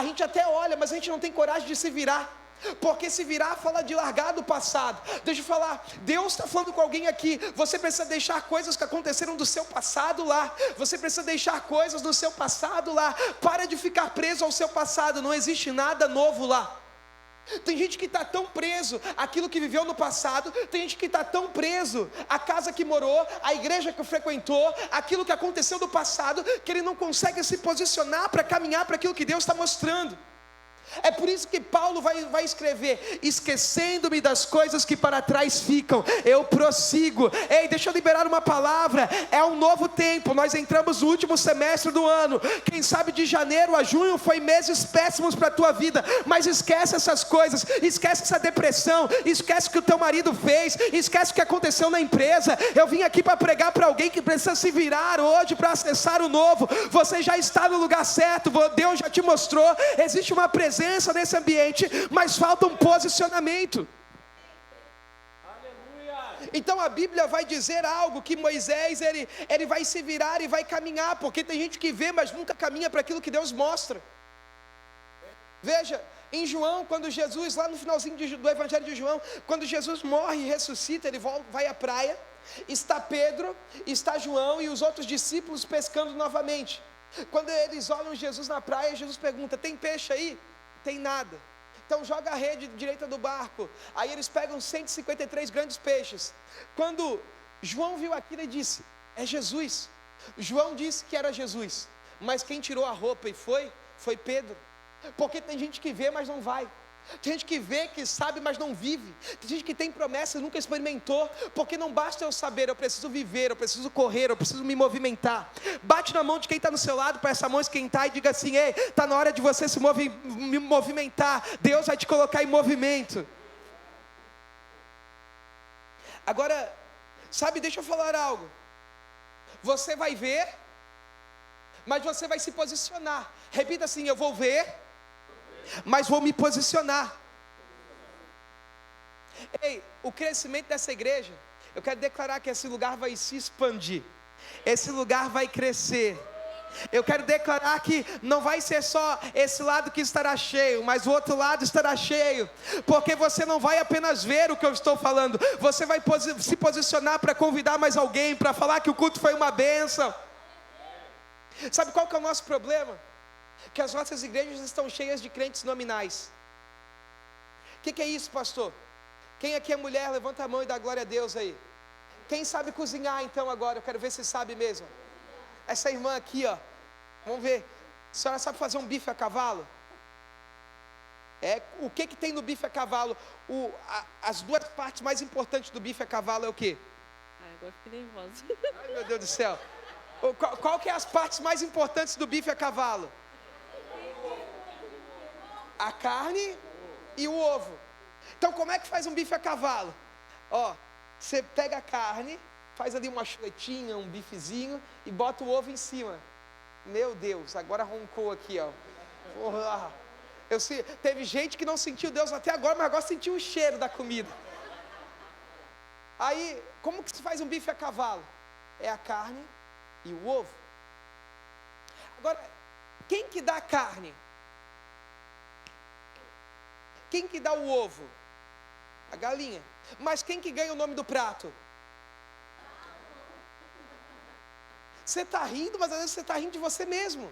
gente até olha, mas a gente não tem coragem de se virar. Porque se virar fala de largar do passado. Deixa eu falar, Deus está falando com alguém aqui. Você precisa deixar coisas que aconteceram do seu passado lá. Você precisa deixar coisas do seu passado lá. Para de ficar preso ao seu passado. Não existe nada novo lá. Tem gente que está tão preso àquilo que viveu no passado. Tem gente que está tão preso à casa que morou, à igreja que frequentou, aquilo que aconteceu no passado, que ele não consegue se posicionar para caminhar para aquilo que Deus está mostrando. É por isso que Paulo vai escrever: esquecendo-me das coisas que para trás ficam, eu prossigo. Ei, deixa eu liberar uma palavra. É um novo tempo, nós entramos no último semestre do ano. Quem sabe de janeiro a junho foi meses péssimos para a tua vida, mas esquece essas coisas, esquece essa depressão, esquece o que o teu marido fez, esquece o que aconteceu na empresa. Eu vim aqui para pregar para alguém que precisa se virar hoje para acessar o novo. Você já está no lugar certo, Deus já te mostrou, existe uma presença nesse ambiente, mas falta um posicionamento. Aleluia. Então a Bíblia vai dizer algo, que Moisés ele vai se virar e vai caminhar, porque tem gente que vê, mas nunca caminha para aquilo que Deus mostra. Veja, em João, quando Jesus, lá no finalzinho do Evangelho de João, quando Jesus morre e ressuscita, ele vai à praia, está Pedro, está João e os outros discípulos pescando novamente. Quando eles olham Jesus na praia, Jesus pergunta: tem peixe aí? Tem nada. Então joga a rede direita do barco. Aí eles pegam 153 grandes peixes. Quando João viu aquilo, ele disse: é Jesus. João disse que era Jesus, mas quem tirou a roupa e foi Pedro. Porque tem gente que vê, mas não vai. Tem gente que vê, que sabe, mas não vive. Tem gente que tem promessa e nunca experimentou. Porque não basta eu saber, eu preciso viver, eu preciso correr, eu preciso me movimentar. Bate na mão de quem está no seu lado, para essa mão esquentar, e diga assim: ei, está na hora de você se movimentar. Deus vai te colocar em movimento. Agora, sabe, deixa eu falar algo. Você vai ver, mas você vai se posicionar. Repita assim: eu vou ver, mas vou me posicionar. Ei, o crescimento dessa igreja, eu quero declarar que esse lugar vai se expandir. Esse lugar vai crescer. Eu quero declarar que não vai ser só esse lado que estará cheio, mas o outro lado estará cheio. Porque você não vai apenas ver o que eu estou falando, você vai se posicionar para convidar mais alguém, para falar que o culto foi uma bênção. Sabe qual que é o nosso problema? Que as nossas igrejas estão cheias de crentes nominais. O que é isso, pastor? Quem aqui é mulher, levanta a mão e dá glória a Deus aí. Quem sabe cozinhar então agora? Eu quero ver se sabe mesmo. Essa irmã aqui, ó, vamos ver. A senhora sabe fazer um bife a cavalo? O que tem no bife a cavalo? As duas partes mais importantes do bife a cavalo é o quê? Agora fiquei nervosa. Ai, meu Deus do céu. Qual que é as partes mais importantes do bife a cavalo? A carne e o ovo. Então como é que faz um bife a cavalo? Ó, você pega a carne, faz ali uma chuletinha, um bifezinho e bota o ovo em cima. Meu Deus, agora roncou aqui, ó. Teve gente que não sentiu Deus até agora, mas agora sentiu o cheiro da comida. Aí, como que se faz um bife a cavalo? É a carne e o ovo. Agora, quem que dá a carne? Quem que dá o ovo? A galinha. Mas quem que ganha o nome do prato? Você está rindo, mas às vezes você está rindo de você mesmo.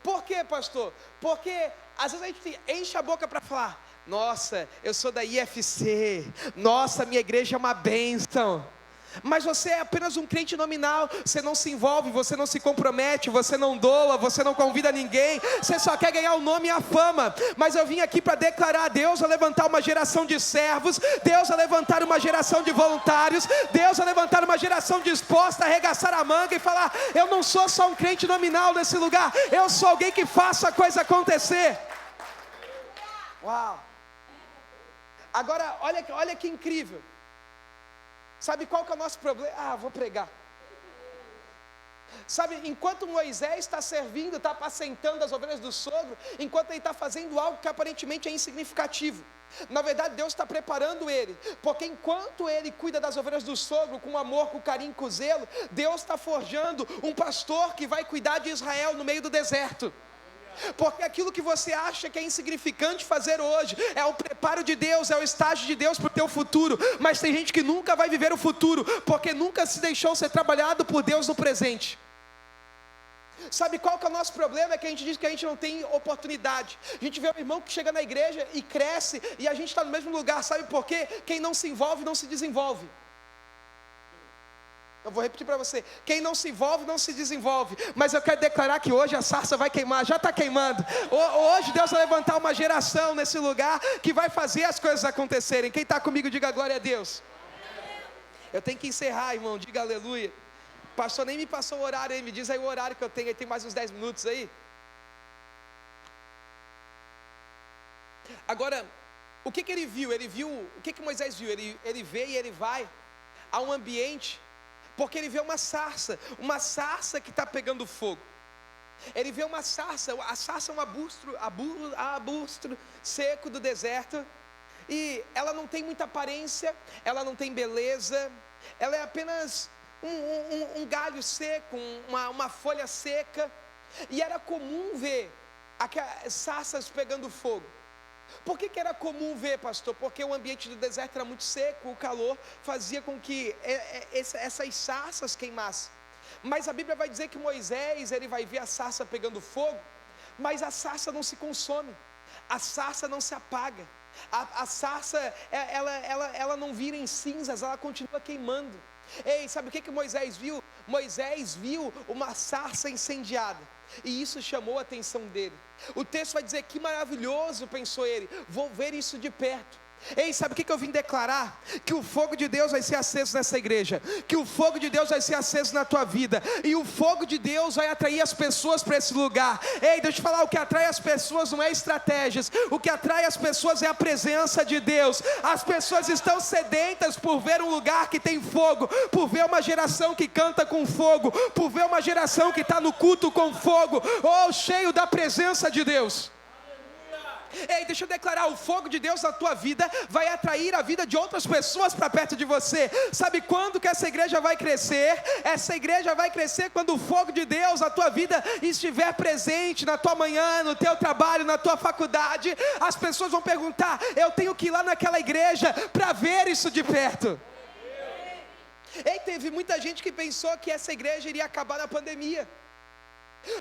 Por quê, pastor? Porque às vezes a gente enche a boca para falar: nossa, eu sou da IFC, nossa, minha igreja é uma bênção. Mas você é apenas um crente nominal. Você não se envolve, você não se compromete, você não doa, você não convida ninguém. Você só quer ganhar o nome e a fama. Mas eu vim aqui para declarar: Deus vai levantar uma geração de servos, Deus vai levantar uma geração de voluntários, Deus vai levantar uma geração disposta a arregaçar a manga e falar: eu não sou só um crente nominal nesse lugar, eu sou alguém que faça a coisa acontecer. Uau! Agora, olha que incrível. Sabe qual que é o nosso problema? Vou pregar. Sabe, enquanto Moisés está servindo, está apacentando as ovelhas do sogro, enquanto ele está fazendo algo que aparentemente é insignificativo, na verdade Deus está preparando ele, porque enquanto ele cuida das ovelhas do sogro, com amor, com carinho, com zelo, Deus está forjando um pastor que vai cuidar de Israel no meio do deserto. Porque aquilo que você acha que é insignificante fazer hoje é o preparo de Deus, é o estágio de Deus para o teu futuro. Mas tem gente que nunca vai viver o futuro, porque nunca se deixou ser trabalhado por Deus no presente. Sabe qual que é o nosso problema? É que a gente diz que a gente não tem oportunidade. A gente vê um irmão que chega na igreja e cresce, e a gente está no mesmo lugar. Sabe por quê? Quem não se envolve, não se desenvolve. Eu vou repetir para você: quem não se envolve, não se desenvolve. Mas eu quero declarar que hoje a sarça vai queimar, já está queimando. Hoje Deus vai levantar uma geração nesse lugar que vai fazer as coisas acontecerem. Quem está comigo, diga glória a Deus. Eu tenho que encerrar, irmão, diga aleluia. O pastor nem me passou o horário aí, me diz aí o horário que eu tenho, aí tem mais uns 10 minutos aí. Agora, o que ele viu? Ele viu, o que Moisés viu? Ele vê e ele vai a um ambiente, porque ele vê uma sarça que está pegando fogo. Ele vê uma sarça, a sarça é um arbusto seco do deserto, e ela não tem muita aparência, ela não tem beleza, ela é apenas um galho seco, uma folha seca, e era comum ver sarças pegando fogo. Por que era comum ver, pastor? Porque o ambiente do deserto era muito seco, o calor fazia com que essas sarças queimassem. Mas a Bíblia vai dizer que Moisés, ele vai ver a sarça pegando fogo, mas a sarça não se consome, a sarça não se apaga, a sarça, ela não vira em cinzas, ela continua queimando. Ei, sabe o que Moisés viu? Moisés viu uma sarça incendiada, e isso chamou a atenção dele. O texto vai dizer: que maravilhoso, pensou ele, vou ver isso de perto. Ei, sabe o que eu vim declarar? Que o fogo de Deus vai ser aceso nessa igreja, que o fogo de Deus vai ser aceso na tua vida, e o fogo de Deus vai atrair as pessoas para esse lugar. Ei, deixa eu te falar, o que atrai as pessoas não é estratégias, o que atrai as pessoas é a presença de Deus. As pessoas estão sedentas por ver um lugar que tem fogo, por ver uma geração que canta com fogo, por ver uma geração que está no culto com fogo, cheio da presença de Deus. Ei, deixa eu declarar: o fogo de Deus na tua vida vai atrair a vida de outras pessoas para perto de você. Sabe quando que essa igreja vai crescer? Essa igreja vai crescer quando o fogo de Deus na tua vida estiver presente na tua manhã, no teu trabalho, na tua faculdade. As pessoas vão perguntar: eu tenho que ir lá naquela igreja para ver isso de perto. Ei, teve muita gente que pensou que essa igreja iria acabar na pandemia,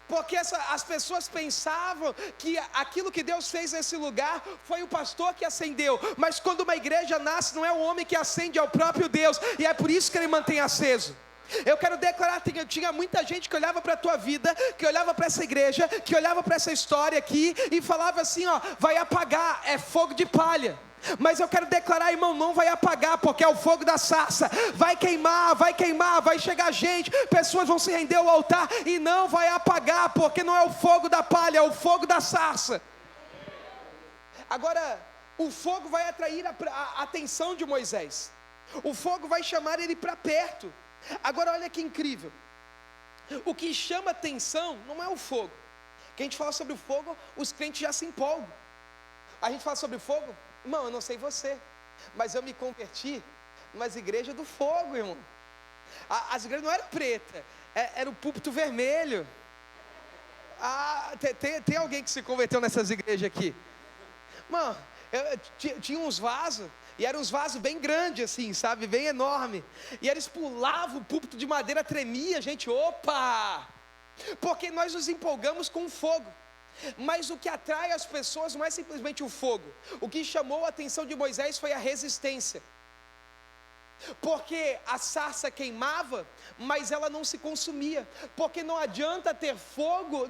porque as pessoas pensavam que aquilo que Deus fez nesse lugar foi o pastor que acendeu. Mas quando uma igreja nasce, não é o homem que acende, é o próprio Deus, e é por isso que ele mantém aceso. Eu quero declarar: tinha muita gente que olhava para a tua vida, que olhava para essa igreja, que olhava para essa história aqui e falava assim: vai apagar, é fogo de palha. Mas eu quero declarar, irmão, não vai apagar, porque é o fogo da sarça. Vai queimar, vai chegar gente, pessoas vão se render ao altar, e não vai apagar, porque não é o fogo da palha, é o fogo da sarça. Agora, o fogo vai atrair a atenção de Moisés, o fogo vai chamar ele para perto. Agora olha que incrível, o que chama atenção não é o fogo. Que a gente fala sobre o fogo, os crentes já se empolgam. A gente fala sobre fogo, irmão, eu não sei você, mas eu me converti nas igrejas do fogo, irmão. As igrejas não eram pretas, era o púlpito vermelho. Tem alguém que se converteu nessas igrejas aqui? Mano, tinha uns vasos, e eram uns vasos bem grandes assim, sabe, bem enorme. E eles pulavam, o púlpito de madeira tremia, gente, opa! Porque nós nos empolgamos com o fogo. Mas o que atrai as pessoas não é simplesmente o fogo. O que chamou a atenção de Moisés foi a resistência. Porque a sarça queimava, mas ela não se consumia. Porque não adianta ter fogo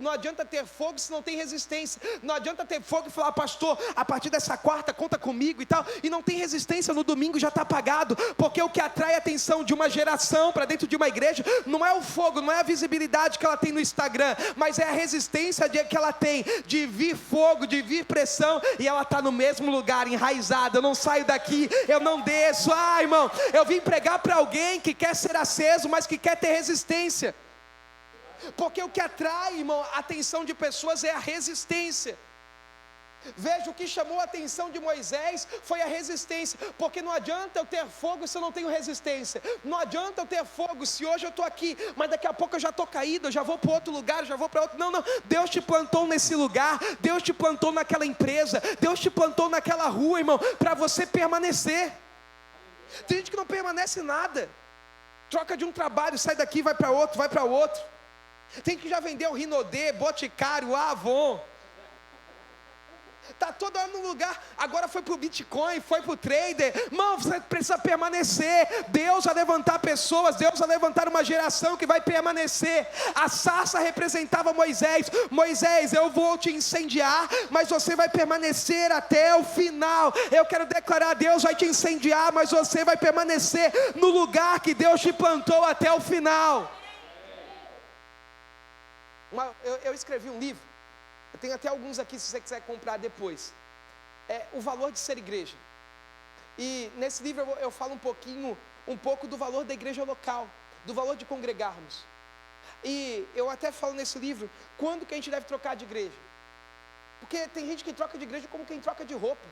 se não tem resistência. Não adianta ter fogo e falar, pastor, a partir dessa quarta conta comigo e tal, e não tem resistência, no domingo já está apagado. Porque o que atrai a atenção de uma geração para dentro de uma igreja não é o fogo, não é a visibilidade que ela tem no Instagram, mas é a resistência que ela tem de vir fogo, de vir pressão, e ela está no mesmo lugar, enraizada. Eu não saio daqui, eu não desço. Irmão, eu vim pregar para alguém que quer ser aceso, mas que quer ter resistência. Porque o que atrai, irmão, a atenção de pessoas é a resistência. Veja, o que chamou a atenção de Moisés foi a resistência. Porque não adianta eu ter fogo se eu não tenho resistência. Não adianta eu ter fogo se hoje eu estou aqui, mas daqui a pouco eu já estou caído, eu já vou para outro lugar, eu já vou para outro. Não, Deus te plantou nesse lugar, Deus te plantou naquela empresa, Deus te plantou naquela rua, irmão, para você permanecer. Tem gente que não permanece nada, troca de um trabalho, sai daqui, vai para outro, vai para outro. Tem gente que já vendeu Rinodê, Boticário, Avon, está toda hora no lugar, agora foi para o Bitcoin, foi para o trader. Irmão, você precisa permanecer. Deus vai levantar pessoas, Deus vai levantar uma geração que vai permanecer. A sarça representava Moisés. Moisés, eu vou te incendiar, mas você vai permanecer até o final. Eu quero declarar, Deus vai te incendiar, mas você vai permanecer no lugar que Deus te plantou até o final. Eu escrevi um livro, eu tenho até alguns aqui se você quiser comprar depois. O valor de ser igreja. E nesse livro eu falo um pouco do valor da igreja local, do valor de congregarmos. E eu até falo nesse livro, quando que a gente deve trocar de igreja. Porque tem gente que troca de igreja como quem troca de roupa.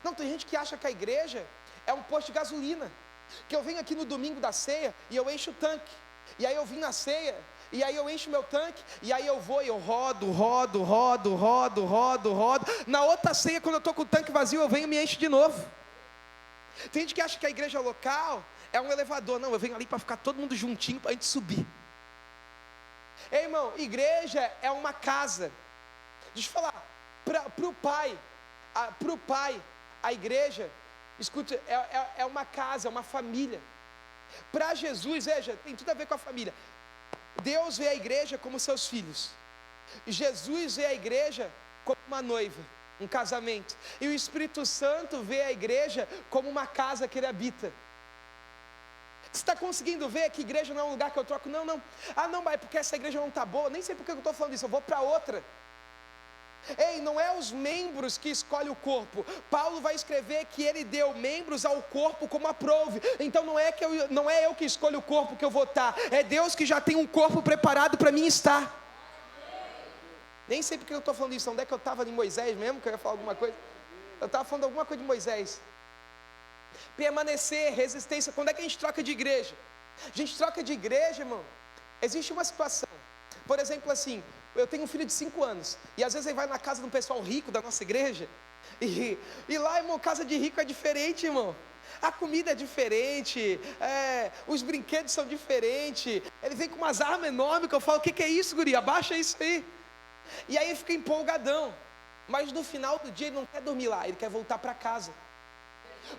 Não, tem gente que acha que a igreja é um posto de gasolina. Que eu venho aqui no domingo da ceia e eu encho o tanque. E aí eu vim na ceia, e aí eu encho meu tanque, e aí eu vou e eu rodo. Na outra ceia, quando eu estou com o tanque vazio, eu venho e me encho de novo. Tem gente que acha que a igreja local é um elevador. Não, eu venho ali para ficar todo mundo juntinho para a gente subir. Ei, irmão, igreja é uma casa. Deixa eu falar, para o pai, a igreja, escute, é uma casa, é uma família. Para Jesus, veja, tem tudo a ver com a família. Deus vê a igreja como seus filhos. Jesus vê a igreja como uma noiva, um casamento. E o Espírito Santo vê a igreja como uma casa que ele habita. Você está conseguindo ver que igreja não é um lugar que eu troco? Não. Não, mas é porque essa igreja não está boa. Nem sei porque eu estou falando isso, eu vou para outra. Ei, não é os membros que escolhem o corpo. Paulo vai escrever que ele deu membros ao corpo como aprouve. Então não é eu que escolho o corpo que eu vou estar. É Deus que já tem um corpo preparado para mim estar. Nem sei porque eu estou falando isso. Onde é que eu estava em Moisés mesmo? Que eu ia falar alguma coisa. Eu estava falando alguma coisa de Moisés. Permanecer, resistência. Quando é que a gente troca de igreja? A gente troca de igreja, irmão. Existe uma situação. Por exemplo, assim, eu tenho um filho de 5 anos, e às vezes ele vai na casa de um pessoal rico da nossa igreja, e lá, irmão, casa de rico é diferente, irmão. A comida é diferente, os brinquedos são diferentes. Ele vem com umas armas enormes que eu falo, o que é isso, guri? Abaixa isso aí. E aí ele fica empolgadão, mas no final do dia ele não quer dormir lá, ele quer voltar para casa.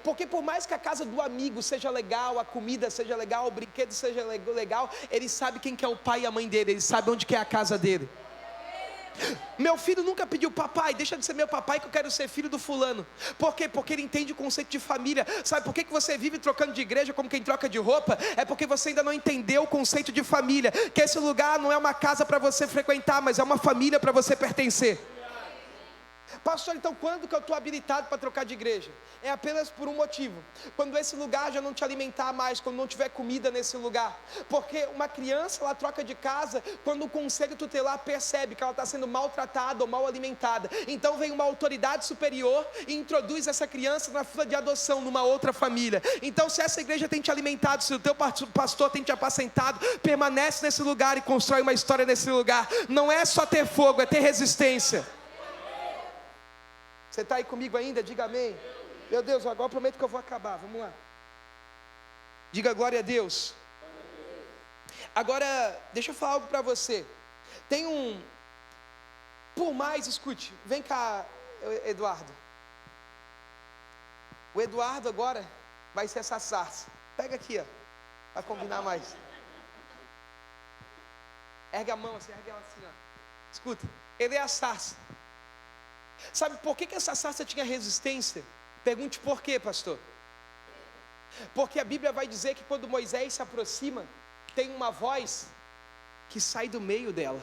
Porque por mais que a casa do amigo seja legal, a comida seja legal, o brinquedo seja legal, ele sabe quem que é o pai e a mãe dele, ele sabe onde que é a casa dele. Meu filho nunca pediu, papai, deixa de ser meu papai que eu quero ser filho do fulano. Por quê? Porque ele entende o conceito de família. Sabe por que você vive trocando de igreja como quem troca de roupa? É porque você ainda não entendeu o conceito de família. Que esse lugar não é uma casa para você frequentar, mas é uma família para você pertencer. Pastor, então quando que eu estou habilitado para trocar de igreja? É apenas por um motivo. Quando esse lugar já não te alimentar mais, quando não tiver comida nesse lugar. Porque uma criança, ela troca de casa quando o conselho tutelar percebe que ela está sendo maltratada ou mal alimentada. Então vem uma autoridade superior e introduz essa criança na fila de adoção numa outra família. Então se essa igreja tem te alimentado, se o teu pastor tem te apacentado, permanece nesse lugar e constrói uma história nesse lugar. Não é só ter fogo, é ter resistência. Você está aí comigo ainda? Diga amém. Meu Deus, agora eu prometo que eu vou acabar. Vamos lá. Diga glória a Deus. Agora, deixa eu falar algo para você. Escute, vem cá, Eduardo. O Eduardo agora, vai ser essa sarça. Pega aqui, ó, vai combinar mais. Ergue a mão, assim, ergue ela assim, ó. Escuta, ele é a sarça. Sabe por que essa sarça tinha resistência? Pergunte por quê, pastor. Porque a Bíblia vai dizer que quando Moisés se aproxima, tem uma voz que sai do meio dela.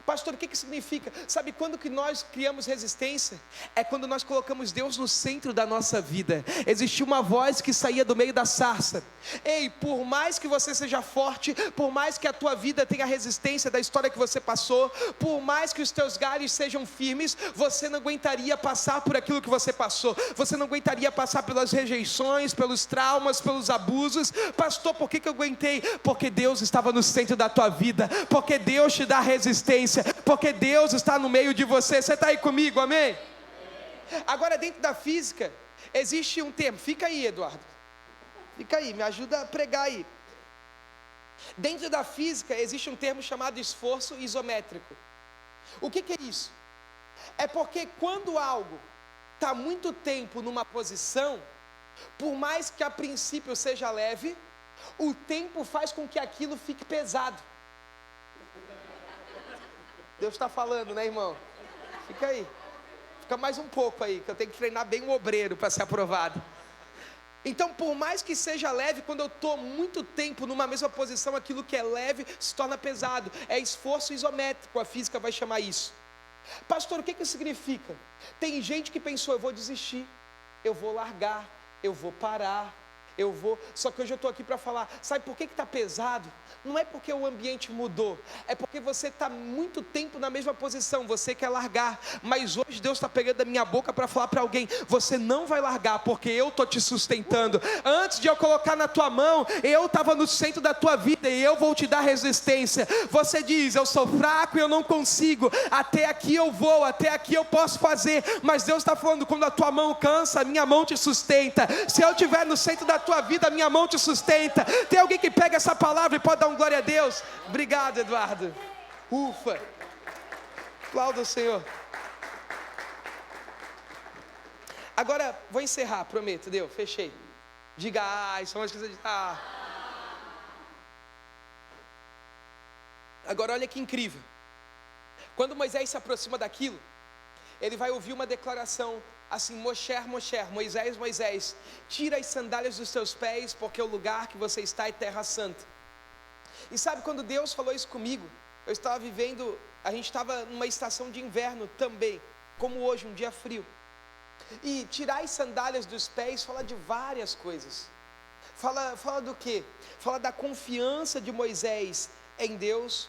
Pastor, o que significa? Sabe quando que nós criamos resistência? É quando nós colocamos Deus no centro da nossa vida. Existia uma voz que saía do meio da sarça. Ei, por mais que você seja forte, por mais que a tua vida tenha resistência da história que você passou, por mais que os teus galhos sejam firmes, você não aguentaria passar por aquilo que você passou. Você não aguentaria passar pelas rejeições, pelos traumas, pelos abusos. Pastor, por que eu aguentei? Porque Deus estava no centro da tua vida. Porque Deus te dá resistência. Porque Deus está no meio de você. Você está aí comigo, amém? Agora, dentro da física, existe um termo. Fica aí, Eduardo. Fica aí, me ajuda a pregar aí. Dentro da física, existe um termo chamado esforço isométrico. O que é isso? É porque quando algo está muito tempo numa posição, por mais que a princípio seja leve, o tempo faz com que aquilo fique pesado. Deus está falando, né, irmão? Fica aí. Fica mais um pouco aí, que eu tenho que treinar bem o obreiro para ser aprovado. Então, por mais que seja leve, quando eu estou muito tempo numa mesma posição, aquilo que é leve se torna pesado. É esforço isométrico, a física vai chamar isso. Pastor, o que isso significa? Tem gente que pensou, eu vou desistir, eu vou largar, eu vou parar, eu vou... Só que hoje eu estou aqui para falar, sabe por que está pesado? Não é porque o ambiente mudou, é porque você está muito tempo na mesma posição, você quer largar, mas hoje Deus está pegando a minha boca para falar para alguém, você não vai largar, porque eu estou te sustentando. Antes de eu colocar na tua mão, eu estava no centro da tua vida e eu vou te dar resistência. Você diz, eu sou fraco e eu não consigo, até aqui eu vou, até aqui eu posso fazer, mas Deus está falando, quando a tua mão cansa, a minha mão te sustenta. Se eu estiver no centro da tua vida, a minha mão te sustenta. Tem alguém que pega essa palavra e pode dar um glória a Deus? Obrigado, Eduardo. Ufa. Aplauda o Senhor. Agora, vou encerrar, prometo, deu, fechei. Diga, isso é uma coisa de... Agora, olha que incrível. Quando Moisés se aproxima daquilo, ele vai ouvir uma declaração assim, Mosher, Moisés, Moisés, tira as sandálias dos teus pés, porque o lugar que você está é terra santa. E sabe, quando Deus falou isso comigo, eu estava vivendo, a gente estava numa estação de inverno também, como hoje, um dia frio. E tirar as sandálias dos pés fala de várias coisas. Fala do quê? Fala da confiança de Moisés em Deus.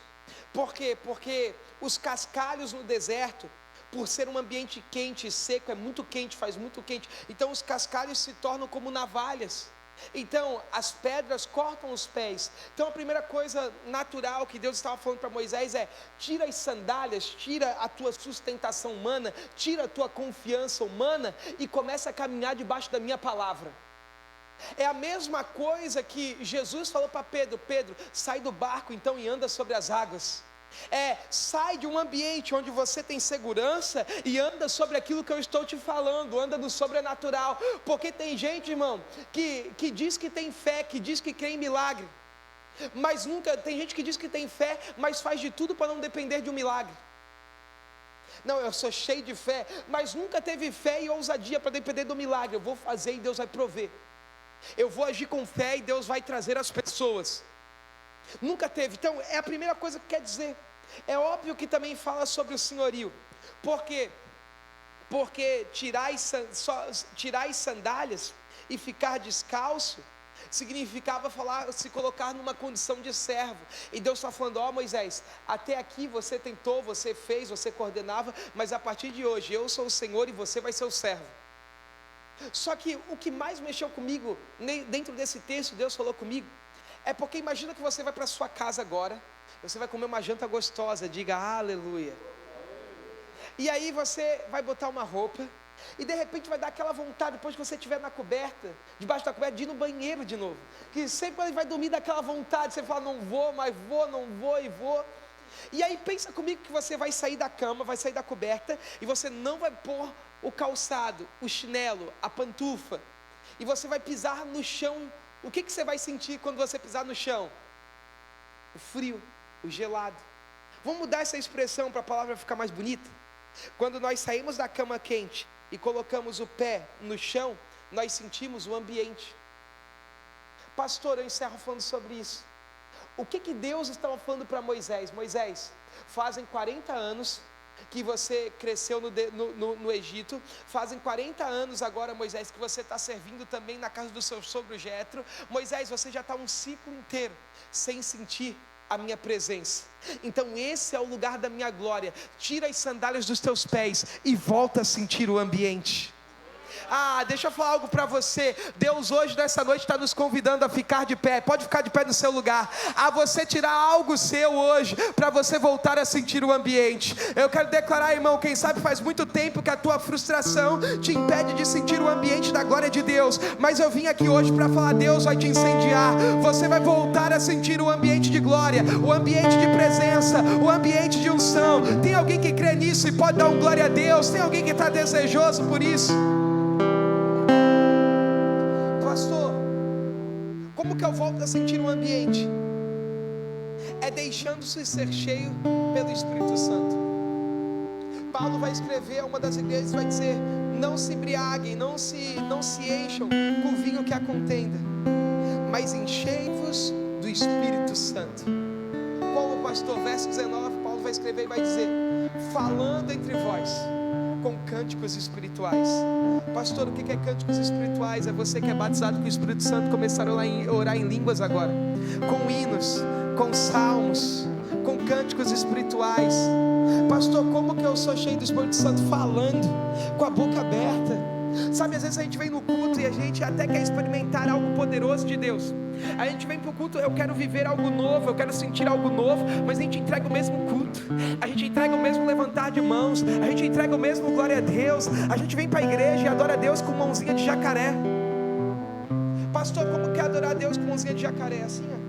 Por quê? Porque os cascalhos no deserto, por ser um ambiente quente e seco, é muito quente, faz muito quente, então os cascalhos se tornam como navalhas. Então as pedras cortam os pés. Então a primeira coisa natural que Deus estava falando para Moisés é: tira as sandálias, tira a tua sustentação humana, tira a tua confiança humana e começa a caminhar debaixo da minha palavra. É a mesma coisa que Jesus falou para Pedro: Pedro, sai do barco então e anda sobre as águas. Sai de um ambiente onde você tem segurança e anda sobre aquilo que eu estou te falando, anda no sobrenatural. Porque tem gente, irmão, que diz que tem fé, que diz que crê em milagre, mas nunca, tem gente que diz que tem fé, mas faz de tudo para não depender de um milagre. Não, eu sou cheio de fé, mas nunca teve fé e ousadia para depender do milagre. Eu vou fazer e Deus vai prover. Eu vou agir com fé e Deus vai trazer as pessoas. Nunca teve. Então é a primeira coisa que quer dizer. É óbvio que também fala sobre o senhorio. Por quê? Porque tirar as sandálias e ficar descalço significava se colocar numa condição de servo. E Deus está falando: Moisés, até aqui você tentou, você fez, você coordenava, mas a partir de hoje eu sou o Senhor e você vai ser o servo. Só que o que mais mexeu comigo dentro desse texto, Deus falou comigo, é porque imagina que você vai para sua casa agora, você vai comer uma janta gostosa, diga aleluia. E aí você vai botar uma roupa e de repente vai dar aquela vontade, depois que você estiver na coberta, debaixo da coberta, de ir no banheiro de novo. Que sempre quando vai dormir dá aquela vontade, você fala: não vou, mas vou, não vou e vou. E aí pensa comigo que você vai sair da cama, vai sair da coberta e você não vai pôr o calçado, o chinelo, a pantufa. e você vai pisar no chão. O que você vai sentir quando você pisar no chão? O frio, o gelado. Vamos mudar essa expressão para a palavra ficar mais bonita? Quando nós saímos da cama quente e colocamos o pé no chão, nós sentimos o ambiente. Pastor, eu encerro falando sobre isso. O que Deus estava falando para Moisés? Moisés, fazem 40 anos que você cresceu no Egito, fazem 40 anos agora, Moisés, que você está servindo também na casa do seu sogro Jetro. Moisés, você já está um ciclo inteiro sem sentir a minha presença. Então esse é o lugar da minha glória. Tira as sandálias dos teus pés e volta a sentir o ambiente. Deixa eu falar algo para você. Deus hoje, nessa noite, está nos convidando a ficar de pé. Pode ficar de pé no seu lugar. A você tirar algo seu hoje, para você voltar a sentir o ambiente. Eu quero declarar, irmão, quem sabe faz muito tempo que a tua frustração te impede de sentir o ambiente da glória de Deus. Mas eu vim aqui hoje para falar, Deus vai te incendiar. Você vai voltar a sentir o ambiente de glória, o ambiente de presença, o ambiente de unção. Tem alguém que crê nisso e pode dar um glória a Deus? Tem alguém que está desejoso por isso? Pastor, como que eu volto a sentir um ambiente? É deixando-se ser cheio pelo Espírito Santo. Paulo vai escrever a uma das igrejas, vai dizer: não se embriaguem, não se encham com o vinho que a contenda, mas enchei-vos do Espírito Santo. Como, pastor? Verso 19, Paulo vai escrever e vai dizer: falando entre vós com cânticos espirituais. Pastor, o que é cânticos espirituais? É você que é batizado com o Espírito Santo começar a orar em línguas agora, com hinos, com salmos, com cânticos espirituais. Pastor, como que eu sou cheio do Espírito Santo? Falando, com a boca aberta. Sabe, às vezes a gente vem no culto e a gente até quer experimentar algo poderoso de Deus. A gente vem para o culto, eu quero viver algo novo, eu quero sentir algo novo, mas a gente entrega o mesmo culto, a gente entrega o mesmo levantar de mãos, a gente entrega o mesmo glória a Deus. A gente vem para a igreja e adora a Deus com mãozinha de jacaré. Pastor, como que é adorar a Deus com mãozinha de jacaré? Assim, ó.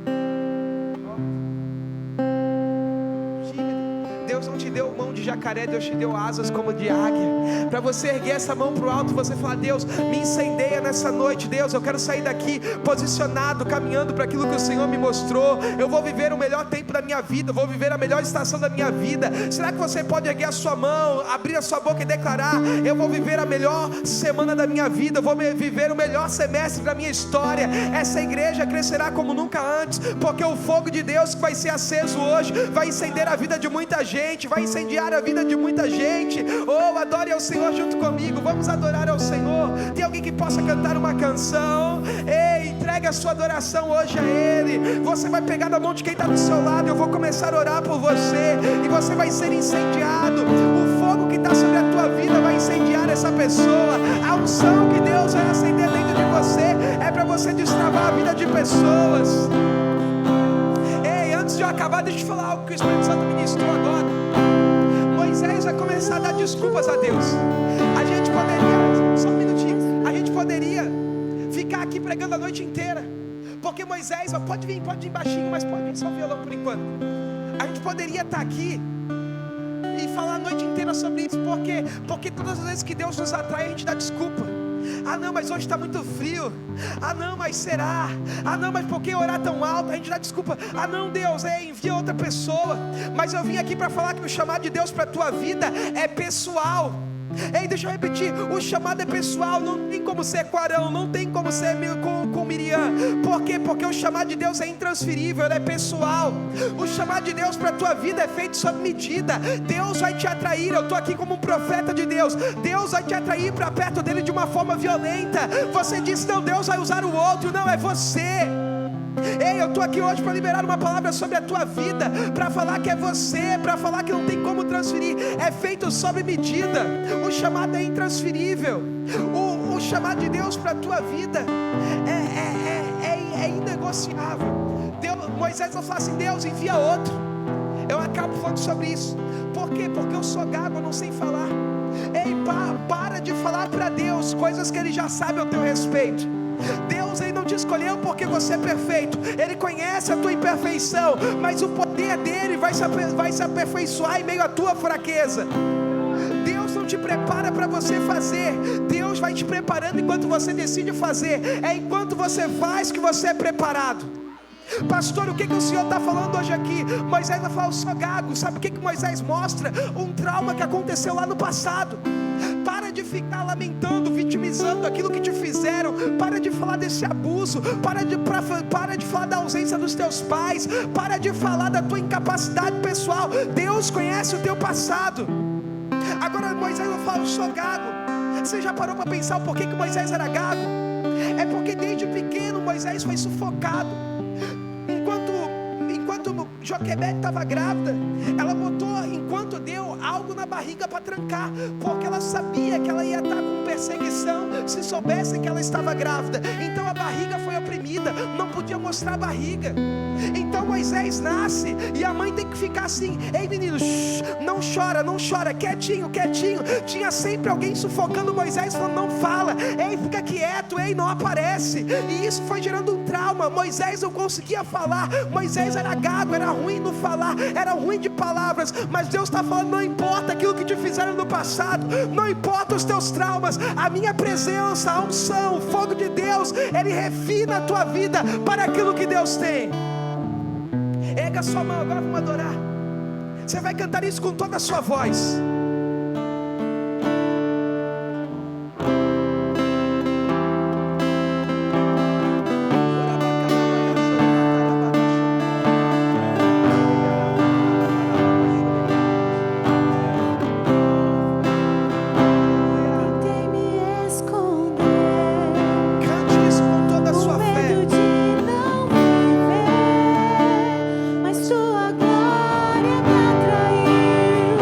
Deus não te deu mão de jacaré, Deus te deu asas como de águia. Para você erguer essa mão para o alto, você falar: Deus, me incendeia nessa noite. Deus, eu quero sair daqui posicionado, caminhando para aquilo que o Senhor me mostrou. Eu vou viver o melhor tempo da minha vida, eu vou viver a melhor estação da minha vida. Será que você pode erguer a sua mão, abrir a sua boca e declarar: eu vou viver a melhor semana da minha vida, eu vou viver o melhor semestre da minha história. Essa igreja crescerá como nunca antes, porque o fogo de Deus que vai ser aceso hoje vai incender a vida de muita gente, vai incendiar a vida de muita gente. Oh, adore ao Senhor junto comigo. Vamos adorar ao Senhor. Tem alguém que possa cantar uma canção? Ei, entregue a sua adoração hoje a Ele. Você vai pegar na mão de quem está do seu lado. Eu vou começar a orar por você e você vai ser incendiado. O fogo que está sobre a tua vida vai incendiar essa pessoa. A unção que Deus vai acender dentro de você é para você destravar a vida de pessoas. Antes de eu acabar, deixa eu falar algo que o Espírito Santo ministrou agora. Moisés vai começar a dar desculpas a Deus. A gente poderia, só um minutinho, a gente poderia ficar aqui pregando a noite inteira, porque Moisés, pode vir baixinho, mas pode vir só o violão por enquanto. A gente poderia estar aqui e falar a noite inteira sobre isso. Por quê? Porque todas as vezes que Deus nos atrai, a gente dá desculpa. Ah não, mas hoje está muito frio. Ah não, mas será? Ah não, mas por que orar tão alto? A gente dá desculpa. Ah não, Deus, envia outra pessoa. Mas eu vim aqui para falar que o chamado de Deus para a tua vida é pessoal. Ei, deixa eu repetir, o chamado é pessoal. Não tem como ser com Arão, não tem como ser com Miriam. Por quê? Porque o chamado de Deus é intransferível, ele é pessoal. O chamado de Deus para a tua vida é feito sob medida. Deus vai te atrair, eu estou aqui como um profeta de Deus. Deus vai te atrair para perto dele de uma forma violenta. Você diz: não, Deus vai usar o outro. Não, é você. Ei, eu estou aqui hoje para liberar uma palavra sobre a tua vida, para falar que é você, para falar que não tem como transferir, é feito sob medida. O chamado é intransferível. O chamado de Deus para a tua vida é inegociável. Moisés não fala assim: Deus, envia outro. Eu acabo falando sobre isso. Por quê? Porque eu sou gago, eu não sei falar. Ei, para de falar para Deus coisas que Ele já sabe ao teu respeito. Deus, Ele não te escolheu porque você é perfeito. Ele conhece a tua imperfeição, mas o poder dele vai se aperfeiçoar em meio à tua fraqueza. Deus não te prepara para você fazer. Deus vai te preparando enquanto você decide fazer. É enquanto você faz que você é preparado. Pastor, o que o Senhor está falando hoje aqui? Moisés vai falar, eu sou gago. Sabe o que Moisés mostra? Um trauma que aconteceu lá no passado. Para de ficar lamentando, vitimizando aquilo que te fizeram. Para de falar desse abuso. Para de falar da ausência dos teus pais. Para de falar da tua incapacidade pessoal. Deus conhece o teu passado. Agora Moisés vai falar, eu sou gago. Você já parou para pensar o porquê que Moisés era gago? É porque desde pequeno Moisés foi sufocado. Enquanto Joquebede estava grávida, ela botou, enquanto deu, algo na barriga para trancar, porque ela sabia que ela ia estar com perseguição se soubesse que ela estava grávida. Então a barriga foi oprimida, não podia mostrar a barriga. Então Moisés nasce e a mãe tem que ficar assim, ei menino, não chora, quietinho. Tinha sempre alguém sufocando Moisés, falando, não fala, ei, fica quieto, ei, não aparece. E isso foi gerando um trauma. Moisés não conseguia falar, Moisés era gago, era ruim no falar, era ruim de palavras. Mas Deus está falando, não importa aquilo que te fizeram no passado, não importa os teus traumas, a minha presença, a unção, o fogo de Deus, Ele refina a tua vida para aquilo que Deus tem. Erga sua mão, agora vamos adorar. Você vai cantar isso com toda a sua voz. Mas tua glória me atraiu.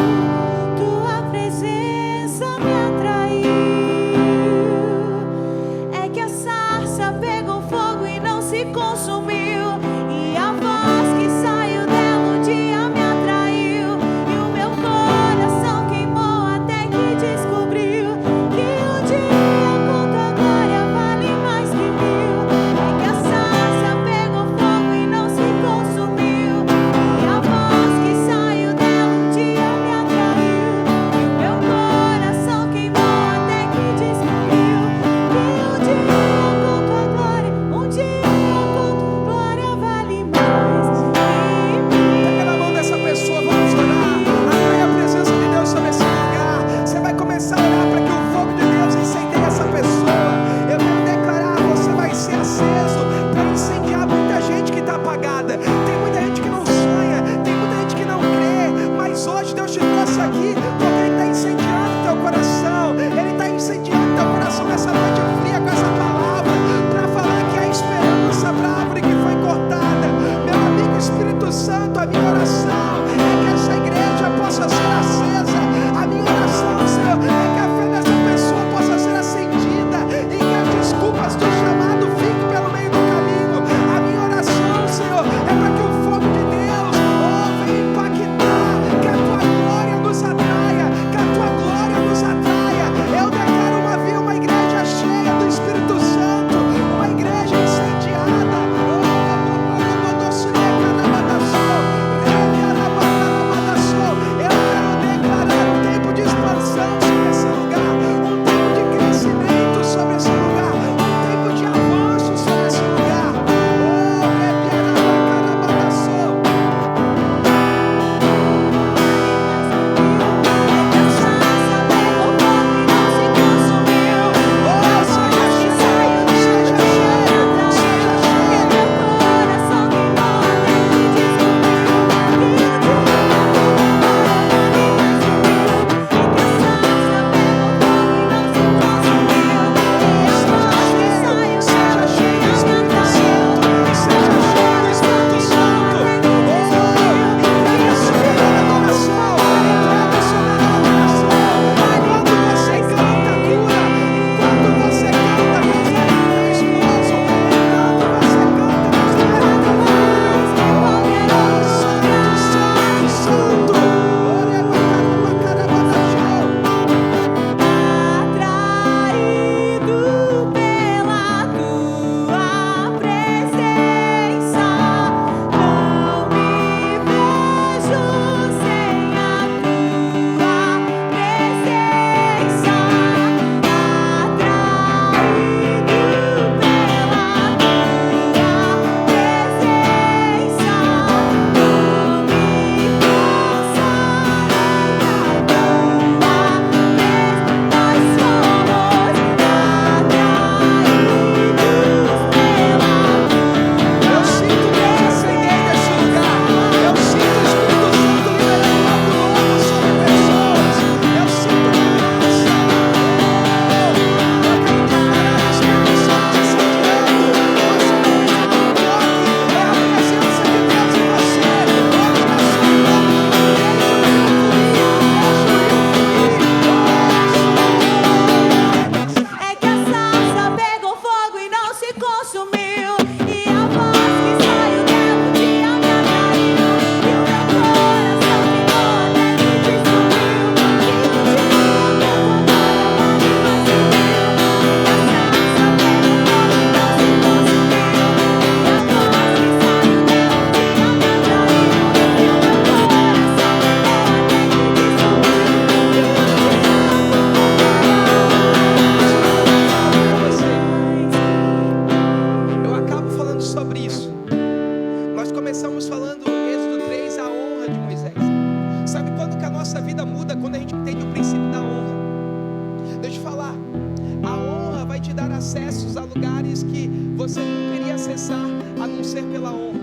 acessos a lugares que você não queria acessar, a não ser pela honra.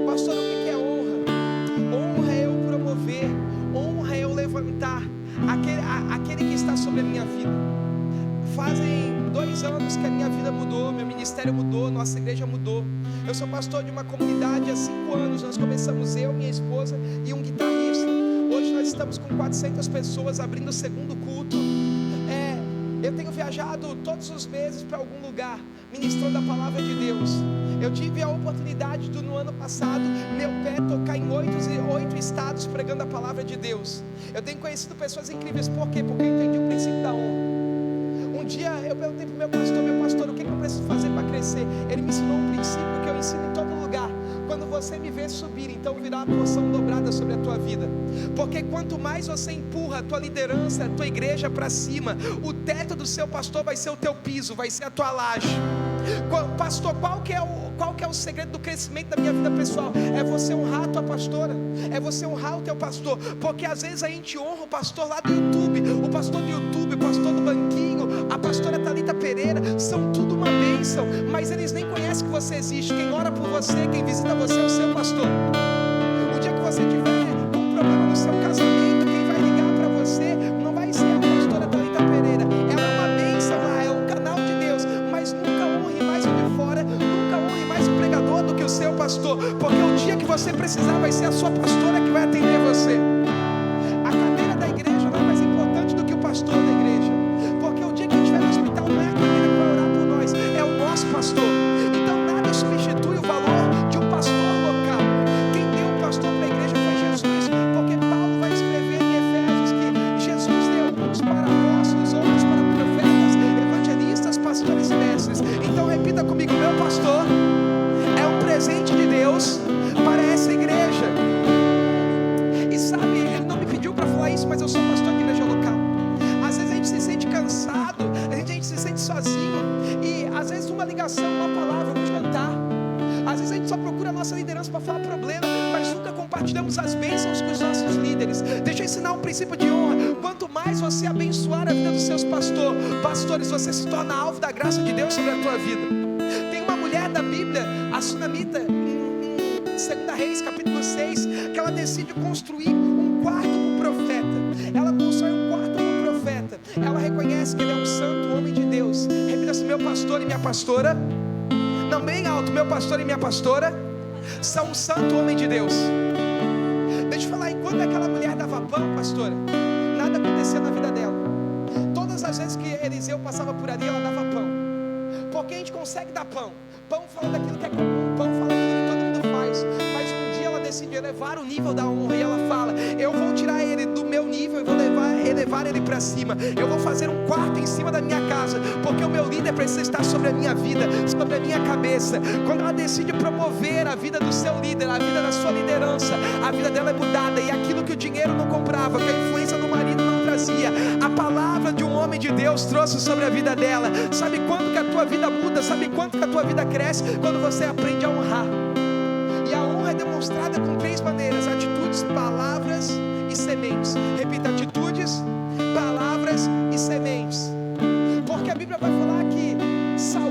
Pastor, o que é honra? Honra é eu promover, honra é eu levantar aquele que está sobre a minha vida. Fazem 2 anos que a minha vida mudou, meu ministério mudou, nossa igreja mudou. Eu sou pastor de uma comunidade há 5 anos. Nós começamos eu, minha esposa e um guitarrista. Hoje nós estamos com 400 pessoas abrindo o 2º culto. Eu tenho viajado todos os meses para algum lugar, ministrando a palavra de Deus. Eu tive a oportunidade no ano passado, meu pé tocar em 8 estados pregando a palavra de Deus. Eu tenho conhecido pessoas incríveis. Por quê? Porque eu entendi o princípio da honra. Um dia eu perguntei para o meu pastor, o que eu preciso fazer para crescer? Ele me ensinou um princípio que eu ensino em todo lugar. Quando você me vê subir, então virá a porção dobrada sobre a tua vida. Porque quanto mais você empurra a tua liderança, a tua igreja para cima, o teto do seu pastor vai ser o teu piso, vai ser a tua laje. Pastor, qual que é o segredo do crescimento da minha vida pessoal? É você honrar a tua pastora, é você honrar o teu pastor. Porque às vezes a gente honra o pastor lá do YouTube, o pastor do banquinho, a pastora Thalita Pereira, são tudo uma bênção, mas eles nem conhecem que você existe. Quem ora por você, quem visita você é o seu pastor. O dia que você tiver um problema no seu casamento, quem vai ligar para você não vai ser a pastora Thalita Pereira. Ela é uma bênção, é um canal de Deus, mas nunca honre mais o de fora, nunca honre mais o pregador do que o seu pastor, porque o dia que você precisar vai ser a sua pastora que vai atender você. A cadeira da igreja não é mais importante do que o pastor da igreja, porque o dia que a gente estiver no hospital não é a cadeira que vai orar por nós, é o nosso pastor. Então nada substitui o valor de um pastor local. Quem deu o pastor para a igreja foi Jesus, porque Paulo vai escrever em Efésios que Jesus deu uns para apóstolos, outros para profetas, evangelistas, pastores e mestres. Então repita comigo: meu pastor é um presente de Deus para essa igreja. E sabe, ele não me pediu para falar isso, mas eu sou pastor de igreja local. Às vezes a gente se sente cansado, a gente se sente sozinho, e às vezes uma ligação, uma palavra, um jantar. Às vezes a gente só procura a nossa liderança para falar problema, mas nunca compartilhamos as bênçãos com os nossos líderes. Deixa eu ensinar um princípio de honra. Quanto mais você abençoar a vida dos seus pastores, você se torna alvo da graça de Deus sobre a tua vida. Tem uma mulher da Bíblia, a Sunamita, em 2 Reis, capítulo 6, que ela decide construir um quarto para o profeta. Ela constrói um quarto para o profeta. Ela reconhece que ele é um santo homem de Deus. Repita-se: meu pastor e minha pastora. Não, bem alto: meu pastor e minha pastora são um santo homem de Deus. Deixa eu falar, enquanto aquela mulher dava pão, pastora, nada acontecia na vida dela. Todas as vezes que Eliseu passava por ali, ela dava pão. Porque a gente consegue dar pão. Pão fala daquilo que é comum, pão fala daquilo que todo mundo faz. Mas um dia ela decide elevar o nível da honra, e ela fala: eu vou tirar ele do meu nível e vou elevar ele para cima. Eu vou fazer um quarto em cima da minha casa, porque o meu líder precisa estar sobre a minha vida, sobre a minha cabeça. Quando ela decide promover a vida do seu líder, a vida da sua liderança, a vida dela é mudada. E aquilo que o dinheiro não comprava, que a influência do marido não trazia, a palavra de um homem de Deus trouxe sobre a vida dela. Sabe quanto que a tua vida muda? Sabe quanto que a tua vida cresce? Quando você aprende a honrar. E a honra é demonstrada com 3 maneiras: atitudes, palavras e sementes. Repita: atitudes, palavras e sementes. Porque a Bíblia vai falar que Saul,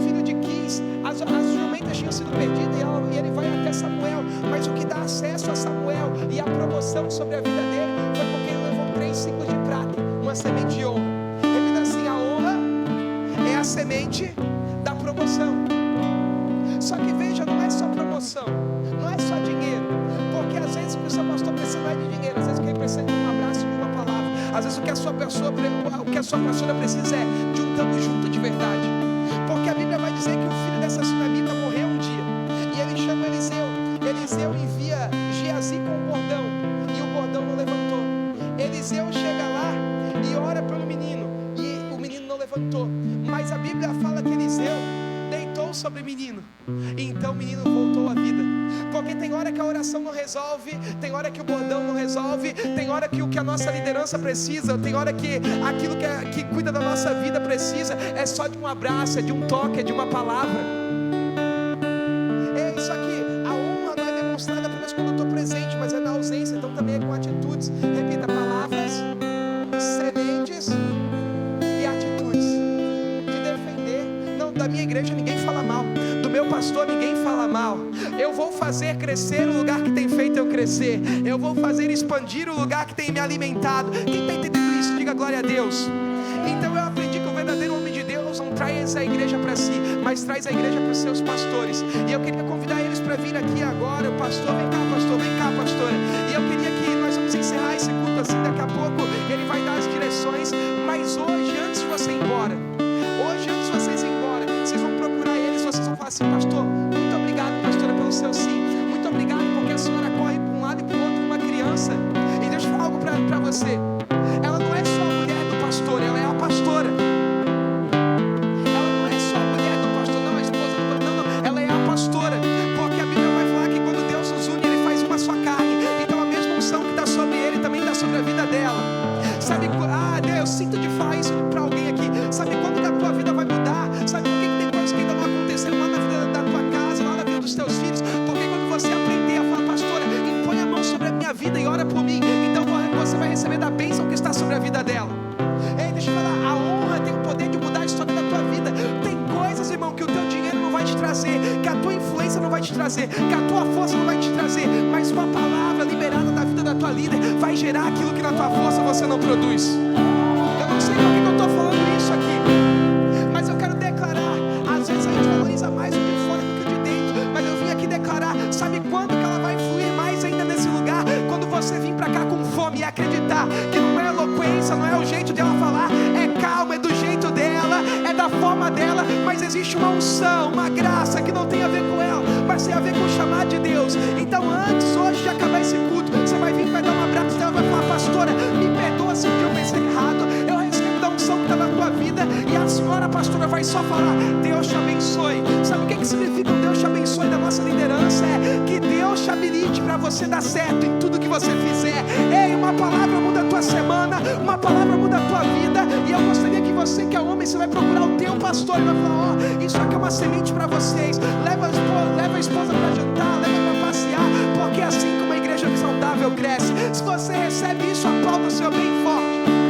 filho de Quis, as jumentas tinham sido perdidas, e ele vai até Samuel. Mas o que dá acesso a Samuel e a promoção sobre a vida dele foi porque ele levou 3 ciclos de prata, uma semente de honra. Repita assim: a honra é a semente da promoção. Só que veja, não é só promoção, não é só dinheiro. Porque às vezes o que o seu pastor precisa não é de dinheiro, às vezes o que ele precisa é de um abraço, de uma palavra. Às vezes o que a sua pastora precisa é de um tamo junto de verdade. Porque a Bíblia vai dizer que o filho dessa sunamita morreu um dia, e ele chama Eliseu. Eliseu envia Geazi com o bordão, e o bordão não levantou. Eliseu chega lá e ora pelo menino, e o menino não levantou. Mas a Bíblia fala que Eliseu deitou sobre o menino, e então o menino voltou à vida. Porque tem hora que a oração não resolve, tem hora que o bordão não resolve, tem hora que o que a nossa liderança precisa, tem hora que aquilo que cuida da nossa vida precisa é só de um abraço, é de um toque, é de uma palavra. É isso aqui. A honra não é demonstrada apenas quando eu estou presente, mas é na ausência, então também é com atitudes. Repita: palavras, sementes e atitudes. De da minha igreja ninguém fala mal, do meu pastor ninguém fala mal. Eu vou fazer crescer o lugar que tem feito eu crescer. Eu vou fazer expandir o lugar que tem me alimentado. Quem está entendendo isso, diga glória a Deus. Então eu aprendi que o verdadeiro homem de Deus não traz a igreja para si, mas traz a igreja para os seus pastores. E eu queria convidar eles para vir aqui agora. O pastor, vem cá pastora. E eu queria que nós vamos encerrar esse culto assim, daqui a pouco ele vai dar as direções. Mas hoje, antes de você ir embora, vocês vão procurar eles, vocês vão falar assim: pastor, muito obrigado, pastora, pelo seu sim. Muito obrigado porque a senhora corre para um lado e para o outro com uma criança. E deixa eu falar algo para você. Ela não é só a mulher do pastor, ela é a pastora. Ela não é só a mulher do pastor, não, a esposa do pastor, não, ela é a pastora. Porque a Bíblia vai falar que quando Deus nos une, Ele faz uma só carne. Então a mesma unção que está sobre ele também está sobre a vida dela. Sabe, eu sinto de falar isso para alguém aqui. Sabe quando que a tua vida vai mudar? Sabe por que tem coisas que ainda não aconteceram lá na vida da tua casa, lá na vida dos teus filhos? Porque quando você aprender a falar: pastora, impõe a mão sobre a minha vida e ora por mim, então você vai receber da bênção que está sobre a vida dela. Ei, deixa eu falar, a honra tem o poder de mudar a história da tua vida. Tem coisas, irmão, que o teu dinheiro não vai te trazer, que a tua influência não vai te trazer, que a tua força não vai te trazer, mas uma palavra liberada da vida da tua líder vai gerar aquilo que na tua força você não produz. Eu não sei por que eu estou falando isso aqui, mas eu quero declarar. Às vezes a gente valoriza mais o de fora do que o de dentro, mas eu vim aqui declarar. Sabe quando que ela vai fluir mais ainda nesse lugar? Quando você vir pra cá com fome e acreditar que não é eloquência, não é o jeito dela falar, é calma, é do jeito dela, é da forma dela, mas existe uma unção, uma graça que não tem a ver com ela, mas tem a ver com o chamado de Deus. Então antes hoje de acabar esse culto, você vai vir, vai dar um abraço dela, vai falar: pastora, me perdoa se um dia eu pensei errado, eu recebo da unção que está na tua vida. E a senhora pastora vai só falar: Deus te abençoe. Sabe o que significa um Deus te abençoe da nossa liderança? É que Deus te habilite para você dar certo em tudo que você fizer. Ei, uma palavra muda a tua semana, uma palavra muda a tua vida. E eu gostaria que você que é homem, você vai procurar o teu pastor e vai falar: ó, isso aqui é uma semente para vocês. Leva a esposa para jantar, leva para passear, porque é assim como a igreja saudável cresce. Se você recebe isso, aplauda o Senhor bem forte.